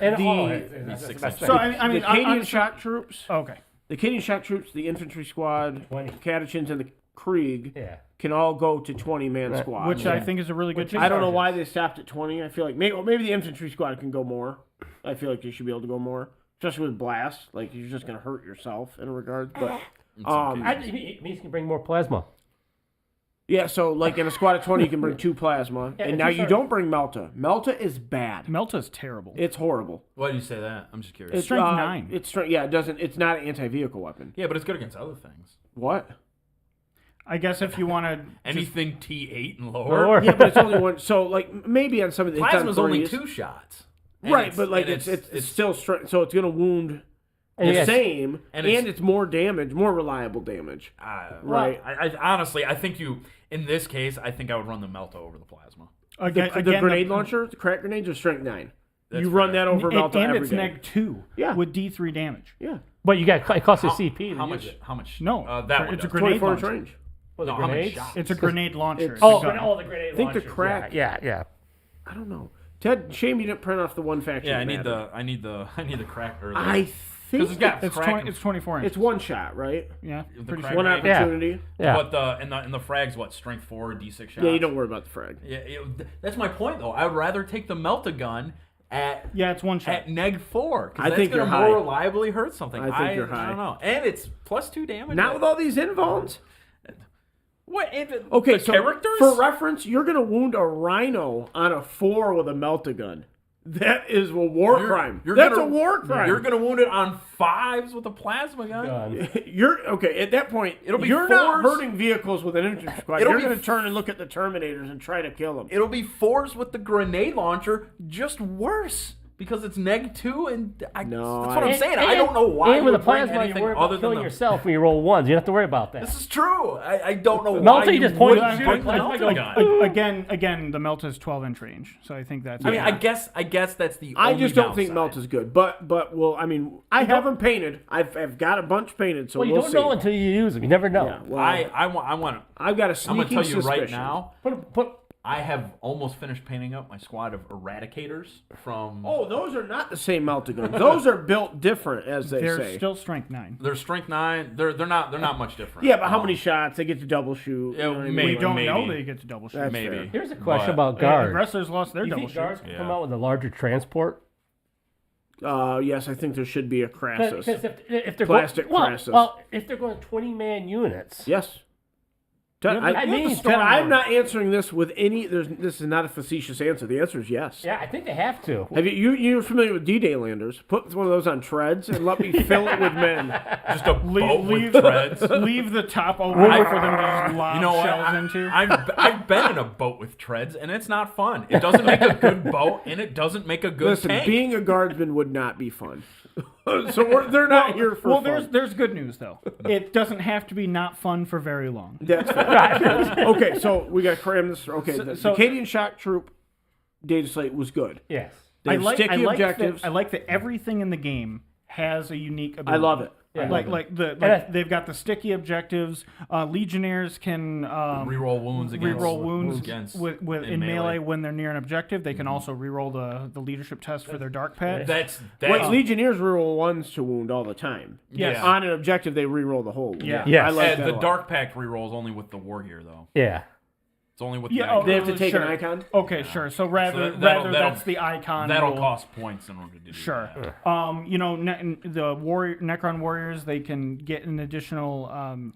And the that's the 6 best inches. So thing. I mean, the Acadian I- shock troops, okay. the Acadian shock troops, the infantry squad, 20. Catechins, and the Krieg Yeah. can all go to 20-man Right. squad. Which I think is a really good change. I don't know why they stopped at 20. I feel like maybe the infantry squad can go more. I feel like they should be able to go more, especially with blast. Like you're just gonna hurt yourself in a regard. But It means you can bring more plasma. yeah, so like in a squad of 20, you can bring 2 plasma, Yeah, and and now 2 you sergeants. don't bring Melta. Melta is bad. Melta's terrible. It's horrible. Why do you say that? I'm just curious. It's strength 9. It's strength. Yeah, it doesn't. It's not an anti-vehicle weapon. Yeah, but it's good against other things. What? I guess if you want to Anything T8 and lower. Or- Yeah, but it's only one. So like maybe on some of the it's on Plasma's only threes. 2 shots. And Right, but like and it's still strength. So it's gonna wound And the yes. same, and and it's- it's more damage, more reliable damage. Right. I honestly, I think in this case, I think I would run the Melta over the plasma. The grenade launcher, the crack grenades are strength 9. That's you run fair. that over Melta and every it's day. neg 2 Yeah. with D3 damage. Yeah, But you got it costs you CP. to How use much? it. How much? No, that one it's a does. grenade 24 inch launcher. range. Was it No, how many grenades? shots? It's a grenade launcher. It's- It's a Oh, gun. the grenade I think the launchers, crack- Yeah. I don't know. Ted, shame you didn't print off the one faction. Yeah, that I need mattered. the crack. Or I think it's got It's crack. It's 24 inches. it's one shot, right? Yeah, The pretty crack sure. One grenade. Yeah. opportunity. Yeah. But the frags what? Strength 4, D6 shots. Yeah, you don't worry about the frag. Yeah, that's my point though. I would rather take the Melta gun at Yeah, it's one shot. at neg 4 I because think that's you're gonna high. more reliably hurt something. I think you're high. I don't know, and it's +2 damage. Not with all these invulns. What? Okay, the so characters? for reference, you're gonna wound a rhino on a 4 with a Melta gun. That is a war crime. That's a war crime. You're gonna wound it on 5s with a plasma gun. Gun. You're okay at that point. It'll be you're not 4s. hurting vehicles with an infantry squad. It'll You're be going to turn and look at the Terminators and try to kill them. It'll be 4s with the grenade launcher, just worse because it's neg 2, and No, that's what I'm And- saying. and- I don't know why. And you with a would bring plasma, you anything worry other about than killing the- yourself when you roll ones. You don't have to worry about that. This is true. I don't know Melta, why you just point wouldn't and bring shoot the it. Melta gun. Again, the Melta is 12-inch range, so I think that's. I mean, I guess that's the. I only just don't think downside. Melta's good, but well, I mean, I have them painted. I've got a bunch painted, so Well, you we'll don't see. know until you use them. You never know. Yeah, well, I want. I've got a I'm sneaking gonna tell you suspicion. right now. Put I have almost finished painting up my squad of Eradicators from. Oh, those are not the same melta guns. Those are built different, as they They're say. still strength 9. They're strength 9. They're not much different. Yeah, but how many shots? They get to double shoot. Yeah, you know what I maybe. mean? We don't know maybe. they get to double shoot. That's Maybe. fair. Here's a question But- about guards. Wrestlers lost their You double think shoot. guards can Yeah. come out with a larger transport? Yes, I think there should be a Crassus. Because if they're Plastic going, Crassus. well, if they're going 20-man units, Yes. You know, I mean, Ted, I'm not answering this with any. This is not a facetious answer. The answer is yes. yeah, I think they have to. Have you're familiar with D-Day landers? Put one of those on treads and let me fill it with men. Just a boat leave- with treads. Leave the top open for them to just lob You know what? shells into. I've been in a boat with treads, and it's not fun. It doesn't make a good boat, and it doesn't make a good Listen, tank. being a guardsman would not be fun. They're not here for Well, fun. there's good news though. It doesn't have to be not fun for very long. That's fair. Okay, so we got to cram this. Okay, the so- Acadian Shock Troop data slate was good. Yes. They have sticky objectives. I like that everything in the game has a unique ability. I love it. Yeah. They've got the sticky objectives. Legionnaires can reroll wounds against reroll wounds against in melee when they're near an objective. They can also reroll the leadership test for their dark pet. That's Wait, Legionnaires reroll ones to wound all the time. Yes. On an objective, they reroll the whole wound. Yeah. Yes. I like that the a lot. Dark Pact rerolls only with the war gear though. Yeah. It's only with Yeah, the oh, icon. They have to take Sure. an icon? Okay, sure. So rather that'll- that's the icon. That'll rule. cost points in order to do Sure. that. The Necron warriors, they can get an additional.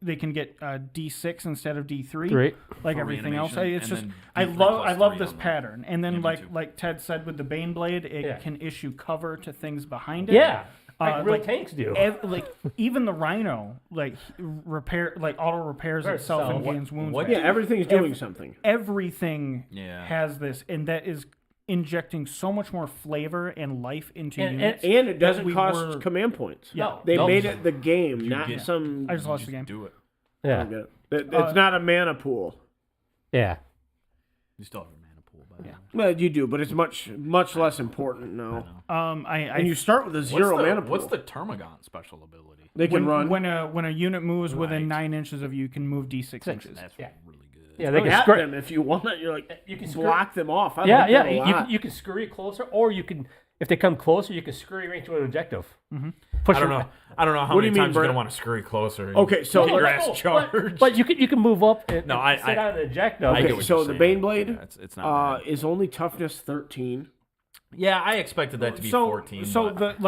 They can get D6 instead of D3, Great. like For everything else. reanimation, It's and just then I D3 love plus 3 this on them. pattern. And then Yeah, me too. like Ted said with the Baneblade, it Yeah. can issue cover to things behind it. Yeah. Like real like tanks do. like even the Rhino, like auto repairs Repairs itself and itself. gains wounds. what- back. Yeah, everything's doing something. Everything Yeah. has this, and that is injecting so much more flavor and life into And- units. And it doesn't we cost were- command points. No. They No. made it the game, not get- some. I just lost Just the game. do it. Yeah. It's not a mana pool. Yeah. You still have your mana pool, by the way. Well, you do, but it's much much less important now. And you start with a zero mana pool. What's the Termagant special ability? They can run. when a unit moves within Right. 9 inches of you, you can move D6 inches. That's Yeah. really good. Yeah, they can At scurry. them if you want. You're like You can block them off. I Yeah, like yeah. that a You lot. can, you can scurry closer, or you can, if they come closer, you can scurry right to an objective. Mm-hmm. Push I don't your- know. I don't know how What do many you mean, times you're Brent? gonna want to scurry closer. and Okay, so get your Let's ass go. But- charged. But you can move up and, No, and sit on an objective. I get Okay, what so you're the saying. Baneblade Yeah, it's not bad. is only toughness 13. Yeah, I expected that to be 14. So but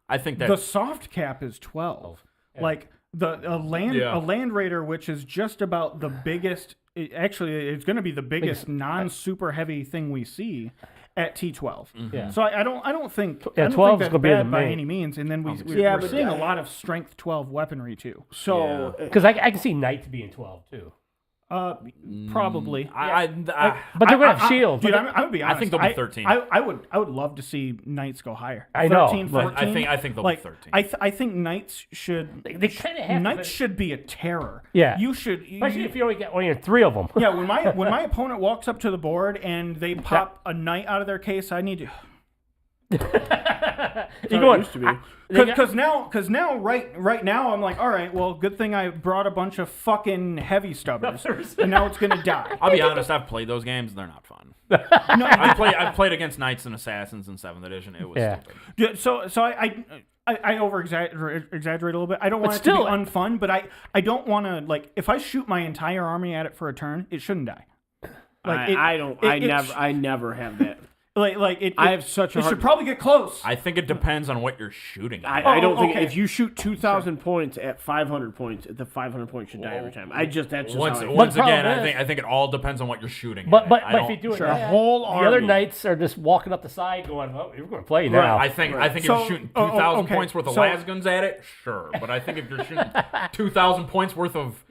I think that the soft cap is 12. Like a land raider, which is just about the biggest. Actually, it's going to be the biggest non-super heavy thing we see at T12. Yeah. So I don't think Yeah, I don't 12 think is that's gonna be the bad by main. any means. And then we're but seeing a I- lot of strength 12 weaponry too. So Because I can see Knights being 12 too. Probably. But they're going to have shields. Dude, I would be honest. I think they'll be 13. I would love to see Knights go higher. I know, 13, but 14. I think they'll like, be 13. I think Knights should. They kind of have Knights to. should be a terror. Yeah. You should. Especially if you only get only 3 of them. Yeah, when my opponent walks up to the board and they pop a knight out of their case, I need to. You're it going, used to be. Because now, right now, I'm like, all right, well, good thing I brought a bunch of fucking heavy stubbers, and now it's gonna die. I'll be honest. I've played those games. They're not fun. No, I've played against Knights and Assassins in 7th edition. It was Yeah. stupid. yeah, so I over exaggerate a little bit. I don't want it still- to be unfun, but I don't want to like if I shoot my entire army at it for a turn, it shouldn't die. Like I never have that. I have such a It hard- should probably get close. I think it depends on what you're shooting. at. I don't think okay. if you shoot 2,000 points at 500 points, the 500 points should die every time. That's just once how I once problem again, is- I think it all depends on what you're shooting. but at. but, I but if don't- you do it, Sure. the whole other army. Knights are just walking up the side going, well, we're going to play now. I think if So- you're shooting oh, 2,000 okay. points worth of So- lasguns at it, sure. But I think if you're shooting 2,000 points worth of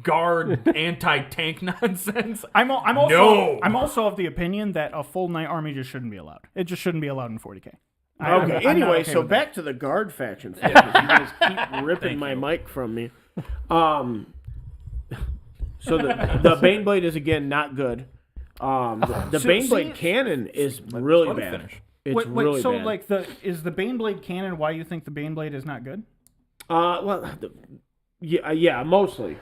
guard anti-tank nonsense, I'm also No. I'm also of the opinion that a full knight army just shouldn't be allowed. It just shouldn't be allowed in 40K. I'm Okay. not Anyway, okay so with that. back to the guard faction. Folks. You guys keep ripping my mic from me. So the Baneblade is again not good. The So- Baneblade see- cannon is really let me bad. finish. It's Wait, really so bad. like is the Baneblade canon why you think the Baneblade is not good? Well, Yeah, mostly.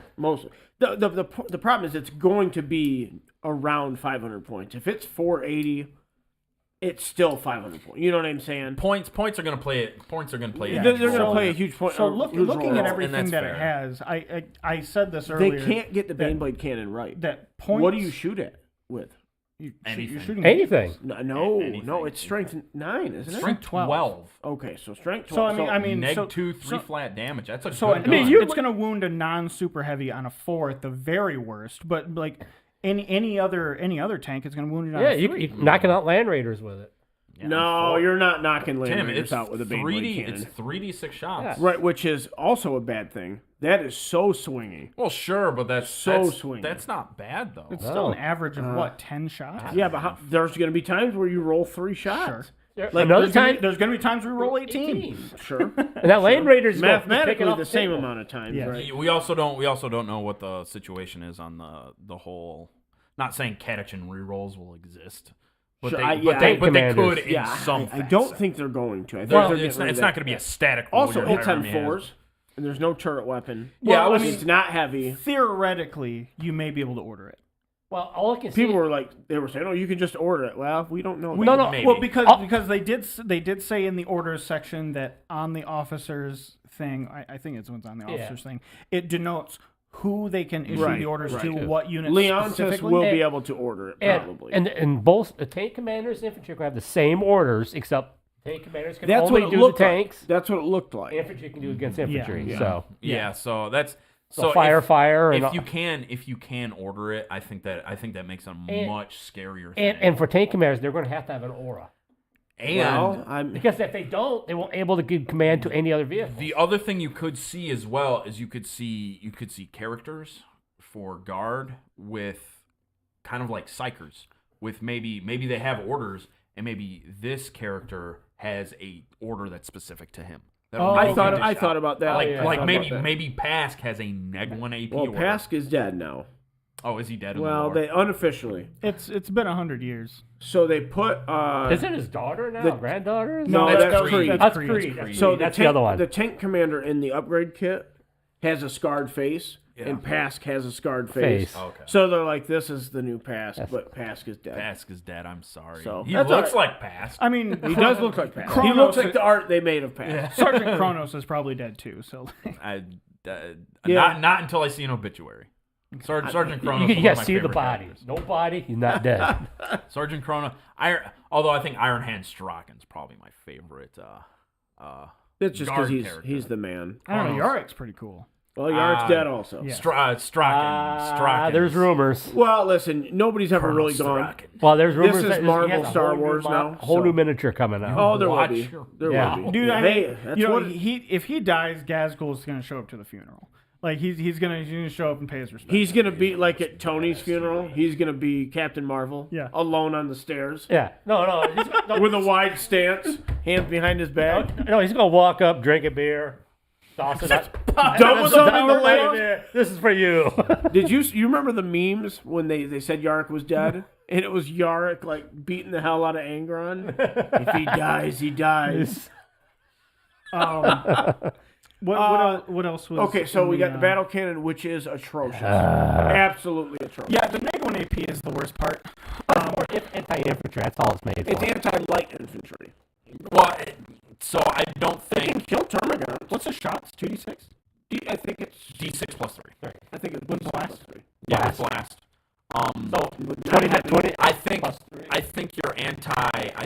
The problem is it's going to be around 500 points. If it's 480, it's still 500 points. You know what I'm saying? Points are going to play it. Points are going to play. They're going to play a huge point. So looking role. at everything that's that it fair. has, I said this earlier. They can't get the Baneblade cannon right. That points. What do you shoot at with? You're Anything. shooting Anything. No, Anything. it's strength 9, isn't it? Strength 12. Okay, so strength 12. So I mean, Neg so, 2, 3 so, flat damage. That's a so good I mean, gun. it's going to wound a non-super heavy on a 4 at the very worst, but like any other tank, it's going to wound it on Yeah, a 3. you're knocking out Land Raiders with it. Yeah, no, four. you're not knocking Land Tim, Raiders it's out with a Baneblade 3D. cannon. It's 3d6 shots. Right, which is also a bad thing. That is so swingy. Well, sure, but that's swingy. That's not bad though. It's still an average of what, 10 shots? Yeah, but there's going to be times where you roll 3 shots. Sure. Like another time, There's going to be times we roll 18. Sure. and that Land Raiders Mathematically, up the same amount of times, Yeah. right? We also don't know what the situation is on the whole. Not saying catechin rerolls will exist, but Sure, they Commanders. could in Yeah, some. I don't facet. think they're going to. I think Well, they're it's getting rid not of going that. to be a static. Also, roll your hits on army has. 4s, and there's no turret weapon. Well, Yeah, I mean, it's not heavy. Theoretically, you may be able to order it. Well, all I can see. People were like, they were saying, "Oh, you can just order it." Well, we don't know. No, no. Maybe. Well, because they did say in the orders section that on the officers thing, I think it's what's on the officers thing, it denotes who they can issue Right, the orders right. to, what units Leontis specifically. will be able to order it probably. And both the tank commanders and infantry can have the same orders, except tank commanders can That's only what it do the looked tanks. like. That's what it looked like. Infantry can do against infantry. Yeah. So Yeah, so that's so fire, and If you can order it, I think that makes a much scarier thing. and for tank commanders, they're going to have an aura. And Because if they don't, they won't able to give command to any other vehicle. the other thing you could see as well is you could see characters for guard with kind of like psychers with maybe they have orders and maybe this character has a order that's specific to him. I thought about that. Maybe Pask has a neg 1 AP Well, order. Pask is dead now. Oh, is he dead? In Well, the they unofficially. It's been 100 years. So they put. Is it his daughter now? Granddaughter? No, that's that's Creed. Creed. That's Creed. Creed. That's So That's the other one. The tank commander in the upgrade kit has a scarred face, and Pask has a scarred face. Okay. So they're like, "This is the new Pask," but Pask is dead. Pask is dead. I'm sorry. So, He that's looks all right. like Pask. I mean, He does look like Pask. He Kronos- looks like the art they made of Pask. Sergeant Kronos is probably dead too. So Yeah. Not until I see an obituary. Sergeant Kronos. You is one gotta of my see the favorite body. characters. No body, he's not dead. Sergeant Kronos. Although I think Iron Hand Strachan's probably my favorite. It's just guard because character. he's the man. I don't know. Yarek's pretty cool. Well, Yarik's dead also. Yeah. Strachan. There's rumors. Well, listen, nobody's ever Colonel really gone. Strachan. Well, there's rumors is that he Marvel has a Star whole new Wars now, A whole so- new miniature coming out. Oh, there will Watch be. your- There Yeah. will be. Dude, I hey, mean, that's you know, what. if he dies, Gazgul's gonna show up to the funeral. Like he's gonna show up and pay his respects. He's gonna be like at Tony's funeral. He's gonna be Captain Marvel. Yeah. Alone on the stairs Yeah. No. with a wide stance, hands behind his back. No, he's gonna walk up, drink a beer, toss it up. Double up in the leg. This is for you. Did you remember the memes when they said Yarrick was dead? And it was Yarrick like beating the hell out of Angron. If he dies, he dies. What else was? Okay, so in we got the battle cannon, which is atrocious. Absolutely atrocious. Yeah, the Neg 1 AP is the worst part. Or anti-infantry, that's all it's made It's for. anti-light infantry. Well, so I don't It can think kill termagants. What's the shots? 2d6. I think it's D6 plus 3. I think it's With blast? Yeah, with blast. So, 20. I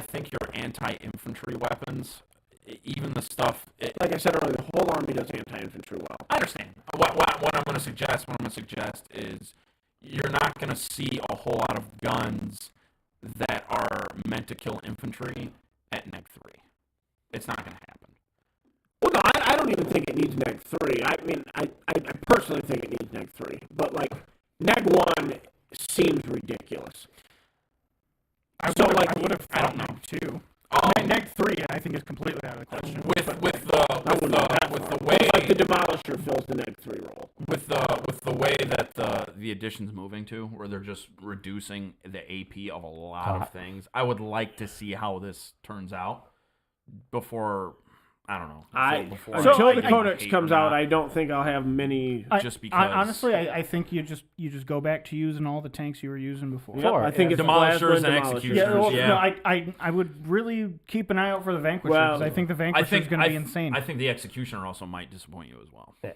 think your anti-infantry weapons, even the stuff. Like I said earlier, the whole army does anti-infantry well. I understand. What I'm going to suggest is you're not going to see a whole lot of guns that are meant to kill infantry at Neg 3. It's not going to happen. Well, no, I don't even think it needs Neg 3. I mean, I personally think it needs Neg 3. But, like, Neg 1 seems ridiculous. I So, would like, have I don't thought Neg 2. Um, Neg 3, I think, is completely out of the question. with the way Like, the Demolisher fills the Neg 3 role. with the way that the addition's moving to, where they're just reducing the AP of a lot of things. I would like to see how this turns out before I don't know. Before Until the I codex hate comes or out, not. I don't think I'll have many. Just because. Honestly, I think you just go back to using all the tanks you were using before. Yep, I think it's Demolishers plasma and demolishers. executioners. Yeah, well, Yeah. no, I would really keep an eye out for the Vanquisher because I think the Vanquisher is going to be insane. I think the Executioner also might disappoint you as well. Yeah.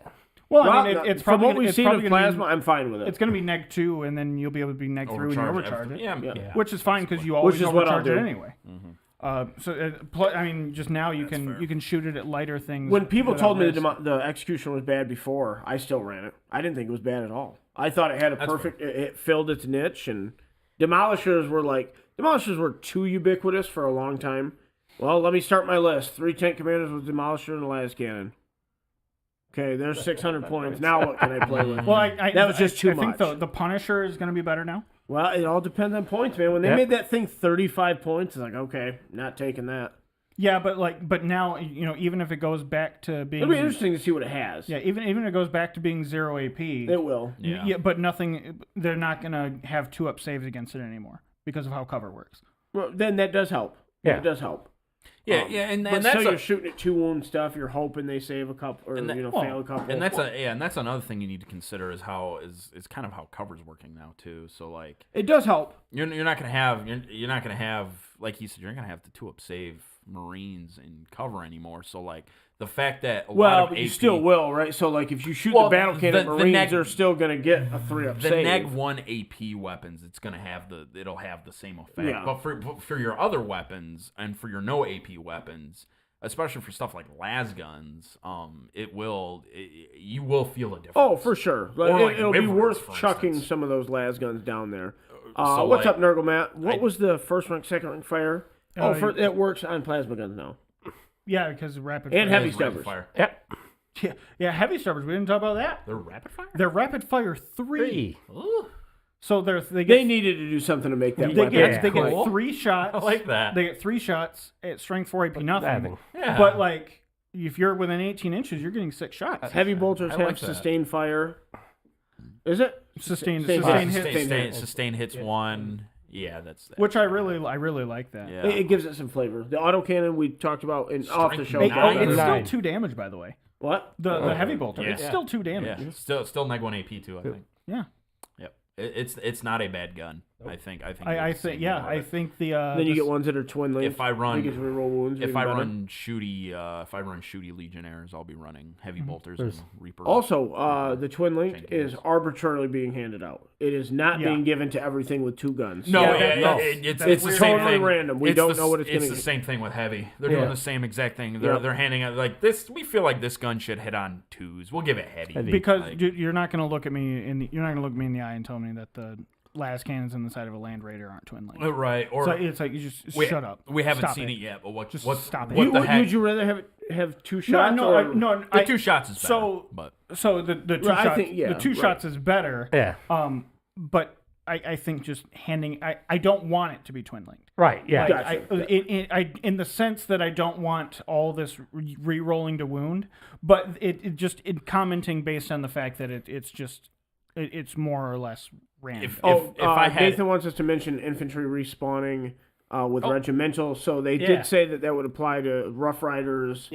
Well, Well, I mean, no, it's from probably what we've it's seen probably of gonna plasma, I'm fine with it. It's going to be neg 2, and then you'll be able to be neg 3 when you overcharge it. Yeah. Which is fine because you always is what I'll overcharge it do. anyway. I mean, just now you can shoot it at lighter things. When people without told me risk. the execution was bad before, I still ran it. I didn't think it was bad at all. I thought it had a perfect. It filled its niche, and demolishers were too ubiquitous for a long time. Well, let me start my list. 3 tank commanders with demolisher and a las cannon. Okay, there's 600 points. Now what can I play with? Well, that was just too I think much. the Punisher is going to be better now. Well, it all depends on points, man. When they made that thing 35 points, it's like, okay, not taking that. Yeah, but now even if it goes back to being, It'll be interesting to see what it has. yeah, even if it goes back to being 0 AP, It will. Yeah. but nothing. They're not going to have 2-up saves against it anymore because of how cover works. Well, then that does help. Yeah. It does help. And But that's still, you're shooting at 2 wound stuff. You're hoping they save a couple, or fail a couple. and that's another thing you need to consider is kind of how cover's working now too. So like It does help. you're not gonna have like he said, you're not gonna have the 2-up save Marines in cover anymore. So like the fact that a lot of But AP, you still will, right? So like if you shoot Well, the battle cannon the Marines, neg- they're still gonna get a 3-up the save. neg 1 AP weapons, it'll have the same effect. Yeah. But for your other weapons and for your no AP weapons, especially for stuff like las guns, you will feel a difference. Oh, for sure. Like, Or like it'll be Wyverns, worth for chucking instance. some of those las guns down there. So, What's like, up, Nurgle Matt? What was the first rank, second rank fire? It works on plasma guns now. Yeah, because rapid And fire. heavy It's rapid stubbers. fire. Yeah. Yeah, heavy stubbers. We didn't talk about that. They're rapid fire. They're rapid fire 3. 3. Ooh, So they They get needed to do something to make that they weapon. get, they cool. get 3 shots. I like that. They get 3 shots at strength 4 AP nothing. Nothing. Yeah. But like if you're within 18 inches, you're getting 6 shots. Heavy bolters I have like that. sustained fire. Is it? Sustained Sustain hit, sustain hits 1. Yeah, that's that. which I really like that. Yeah. It gives it some flavor. The autocannon we talked about off the show. Hey, Nine. it's still 9. 2 damage, by the way. What? The heavy bolter. Yeah. It's still 2 damage. Yeah, still neg 1 AP too. I think. Yeah. Yep. It's not a bad gun. I think. I it's think the yeah. same I with it. think the Then you get ones that are twin linked. If I run- you get to reroll wounds. If even I better. run shooty Legionnaires, I'll be running heavy bolters and Reapers. Also, the twin linked Chain is cannons. arbitrarily being handed out. It is not Yeah. being given to everything with 2 guns. no, Yeah, it's the weird. same Totally thing. random. We It's don't the know what it's gonna the get. same thing with heavy. They're Yeah. doing the same exact thing. They're handing out like this. We feel like this gun should hit on 2s. We'll give it heavy. because Like, you're not going to look at me you're not going to look me in the eye and tell me that the las cannons in the side of a Land Raider aren't twin linked. right or So it's like you just we, shut up. We haven't Stop seen it yet, but what Just what stop it. what the Would heck? you rather have 2 shots? No, or, no. The 2 shots is better. So but so the 2 Well, I shots think- yeah, the 2 right. shots is better. Yeah. But I think just handing I don't want it to be twin linked. Right. Yeah. Like, in the sense that I don't want all this re-rolling to wound, but it just commenting based on the fact that it's more or less random. if I had Nathan wants us to mention infantry respawning with regimental. So they Yeah. did say that would apply to Rough Riders,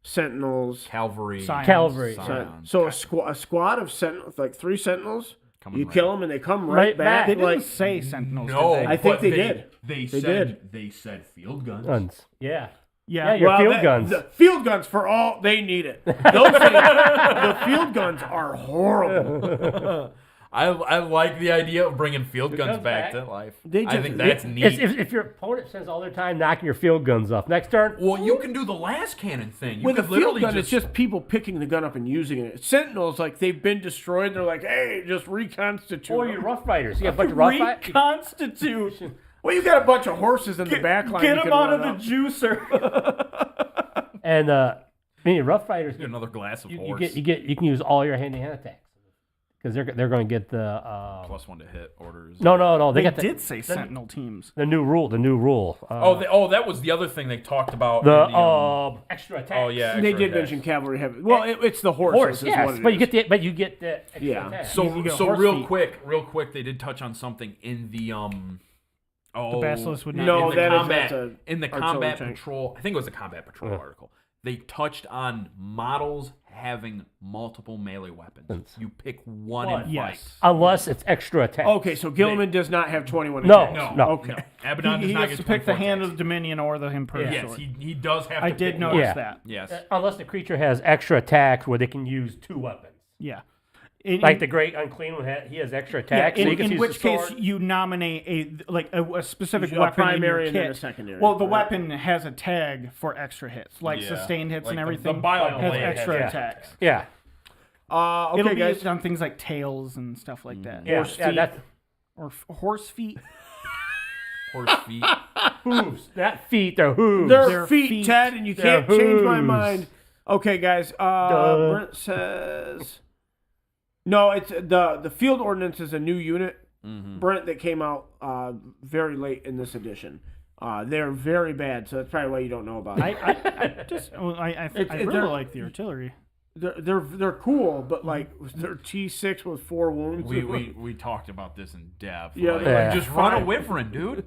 Sentinels. cavalry, Scions. Cavalry. Scions, So a squad of Sentinels, like 3 Sentinels, coming you right kill them and they come Right right back. They didn't like, say Sentinels. No, did they? I think but they did. They did. said field guns. Guns. Yeah. Yeah. Your field guns. The field guns for all they need it. Those things, the field guns are horrible. I like the idea of bringing field guns guns back back. to life. They I just- think that's neat. If your opponent spends all their time knocking your field guns off, next turn, Well, you can do the last cannon thing. You With a could field literally gun, it's just people picking the gun up and using it. Sentinels, like they've been destroyed. They're like, hey, just reconstitute. or them. your Rough Riders. You got a bunch of Rough Riders. Reconstitute. Well, you got a bunch of horses in the back line. Get you them can out of run the up. juicer. And meaning Rough Riders, Get another glass of you horse. you can use all your hand-to-hand attacks because they're going to get the +1 to hit orders. no they They got the, did say Sentinel teams. the new rule That was the other thing they talked about. the in the, extra attacks. oh yeah, They extra did attacks. mention cavalry heavy. Well, it's the horses. horse is yes what it but you is. get the extra Yeah. attacks. So You get so horse real feet. quick, they did touch on something in the Basilisk would not No, in the that is- combat that's a in the artillery combat tank. patrol. I think it was the combat patrol article. they touched on models having multiple melee weapons. You pick one in fight. Yes. Unless it's extra attack. Okay, so Gilliman does not have 21 No, attacks. no. Okay. Abaddon does He not gets get to pick the 24 Hand attacks. of Dominion or the Imperial Yes, Sword. he does have to I did pick notice Yeah. that. Yes. Unless the creature has extra attacks where they can use 2 weapons. Yeah. Like the Great Unclean one, he has extra Yeah, attacks. so he can in use which the case sword. you nominate a specific Usually a weapon in primary your and then kit. a secondary, Well, the right? weapon has a tag for extra hits, like Yeah. sustained hits Like and the everything. Bio has Blade extra has- attacks. Yeah. Okay, It'll be guys. on things like tails and stuff like that. Yeah. Horse yeah feet. that's Or horse feet. Horse feet. hooves. Not feet, they're hooves. They're Their feet, feet. Ted, and you They're can't change my hooves. mind. Okay, guys. Duh. Brent says no. It's the field ordnance is a new unit, Brent, that came out very late in this edition. They're very bad, so that's probably why you don't know about it. I really they're- like the artillery. They're cool, but like they're T6 with 4 wounds. We talked about this in depth. Yeah, like, they're just run a Wyvern, dude.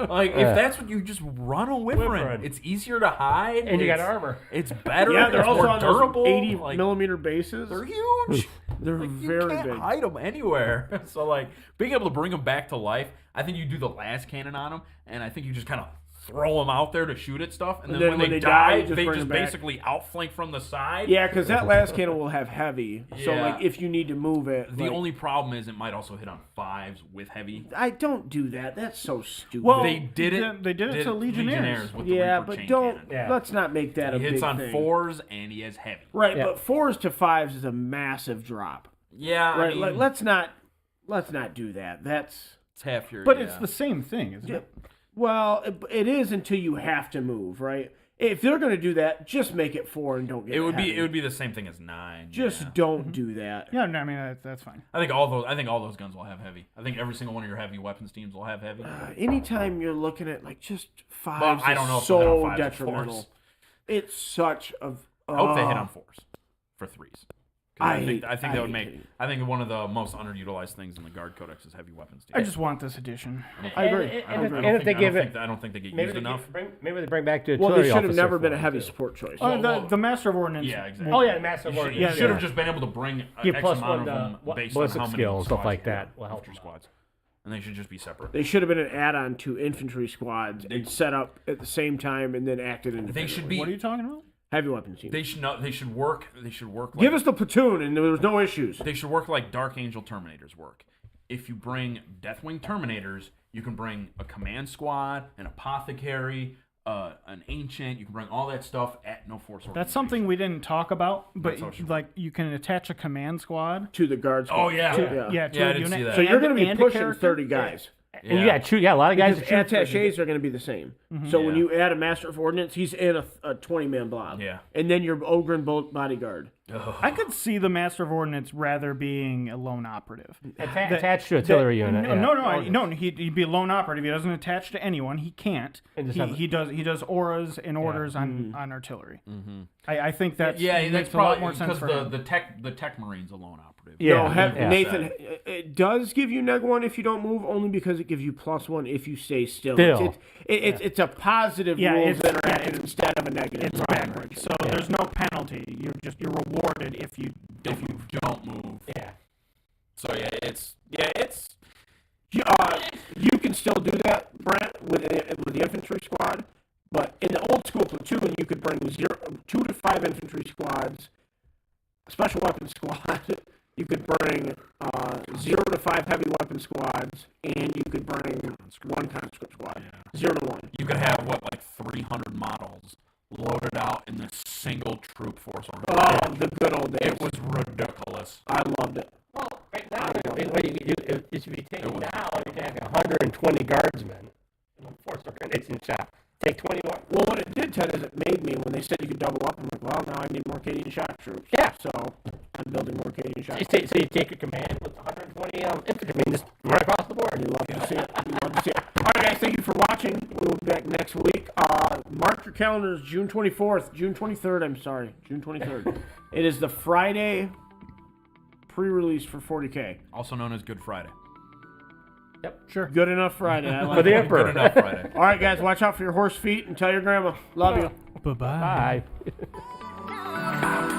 Like if that's what you just run a Wyvern. Wyvern. It's easier to hide. And you got it's- armor. It's better. Yeah, they're it's also more on those durable. 80 like, millimeter bases. They're huge. They're Like, very you can't big. hide them anywhere. So like being able to bring them back to life, I think you do the last cannon on them, and I think you just kind of throw them out there to shoot at stuff, and then, when they die, you just they bring just them back. basically outflank from the side. Yeah, because that last cannon will have heavy. So Yeah. like if you need to move it, The like, only problem is it might also hit on 5s with heavy. I don't do that. That's so stupid. Well, They did it. They did it to Legionnaires. with the yeah, Reaper but chain don't. cannon. Yeah. Let's not make that He a hits big on thing. 4s and he has heavy. Right, Yeah. but 4s to 5s is a massive drop. Yeah, Right, I mean, like, let's not do that. That's it's half your. But yeah. it's the same thing, isn't it? well, it is until you have to move, right? If they're going to do that, just make it 4 and don't get It would heavy. be the same thing as 9. Just yeah. don't do that. Yeah, no, I mean that's fine. I think all those guns will have heavy. I think every single one of your heavy weapons teams will have heavy. Anytime you're looking at like just 5s, Well, I don't know is if they'll hit so on 5s or detrimental. 4s. It's such a. I hope they hit on 4s for 3s. 'Cause I I think hate that would make. hitting. I think one of the most underutilized things in the Guard Codex is heavy weapons. I just want this edition. I agree. And, I and, agree. and if they give it, I don't think they get maybe used they, enough. maybe they bring back the Well, artillery they should have officer never been a for heavy them, too. support choice. The Master of Ordnance. Yeah, exactly. Oh yeah, the massive You order. should, Yeah, you should have yeah. just been able to bring Give X plus amount one, of them based on ballistic how many skills, stuff squads like you that have. will help Infantry them. squads, and they should just be separate. They should have been an add-on to infantry squads and set up at the same time and then acted independently. They should be. What are you talking about? heavy weapons team. They should not. They should work. They should work. Like, Give us the platoon and there was no issues. They should work like Dark Angel Terminators work. If you bring Deathwing Terminators, you can bring a command squad, an apothecary, an ancient. You can bring all that stuff at no force organization. That's something we didn't talk about, but That's how it should like you can attach a command squad. To the guard squad. Oh yeah. To, Yeah. yeah, to Yeah, I a didn't unit. see that. So you're going to be and a pushing character. 30 guys. And you got to a lot of guys. Because that shoot- attachés are going to be the same. So when Yeah. you add a master of ordnance, he's in a 20-man blob. Yeah. And then your Ogren bodyguard. I could see the Master of Ordnance rather being a lone operative. attached to artillery unit. No, he'd be a lone operative. He doesn't attach to anyone. He can't. And just He does auras and orders on artillery. I think that's Yeah, makes that's a lot probably more sense because for him. the tech marine's a lone operative. Yeah. No, Nathan, it does give you -1 if you don't move, only because it gives you +1 if you stay still. Still. It's a positive Yeah, rules it's- interaction instead of a negative. It's backwards, so there's no penalty. You're rewarded if you If you don't move. Yeah. So it's You can still do that, Brent, with the infantry squad, but in the old school platoon, you could bring 2 to 5 infantry squads, a special weapons squad. You could bring 0 to 5 heavy weapon squads, and you could bring 1 conscript squad. 0 to 1. you could have like 300 models loaded out in this single troop force Oh, organization. the good old days. It was ridiculous. I loved it. Well, right now, it should be taken now. You can have 120 guardsmen in a force organization shop. Take 21. Well, what it did, Ted, is it made me, when they said you could double up, I'm like, well, now I need more Canadian shock troops. Yeah. So I'm building more Canadian shock So troops. you take your command with 120 infantry, just run across the board. You love to see it. You love to see it. All right, guys, thank you for watching. We'll be back next week. Mark your calendars, June 23rd, June 23rd. It is the Friday pre-release for 40K. Also known as Good Friday. sure. Good enough Friday. I like For the it. Emperor. Good enough Friday. All right, guys, watch out for your horse feet and tell your grandma. Love you. Bye-bye. Bye.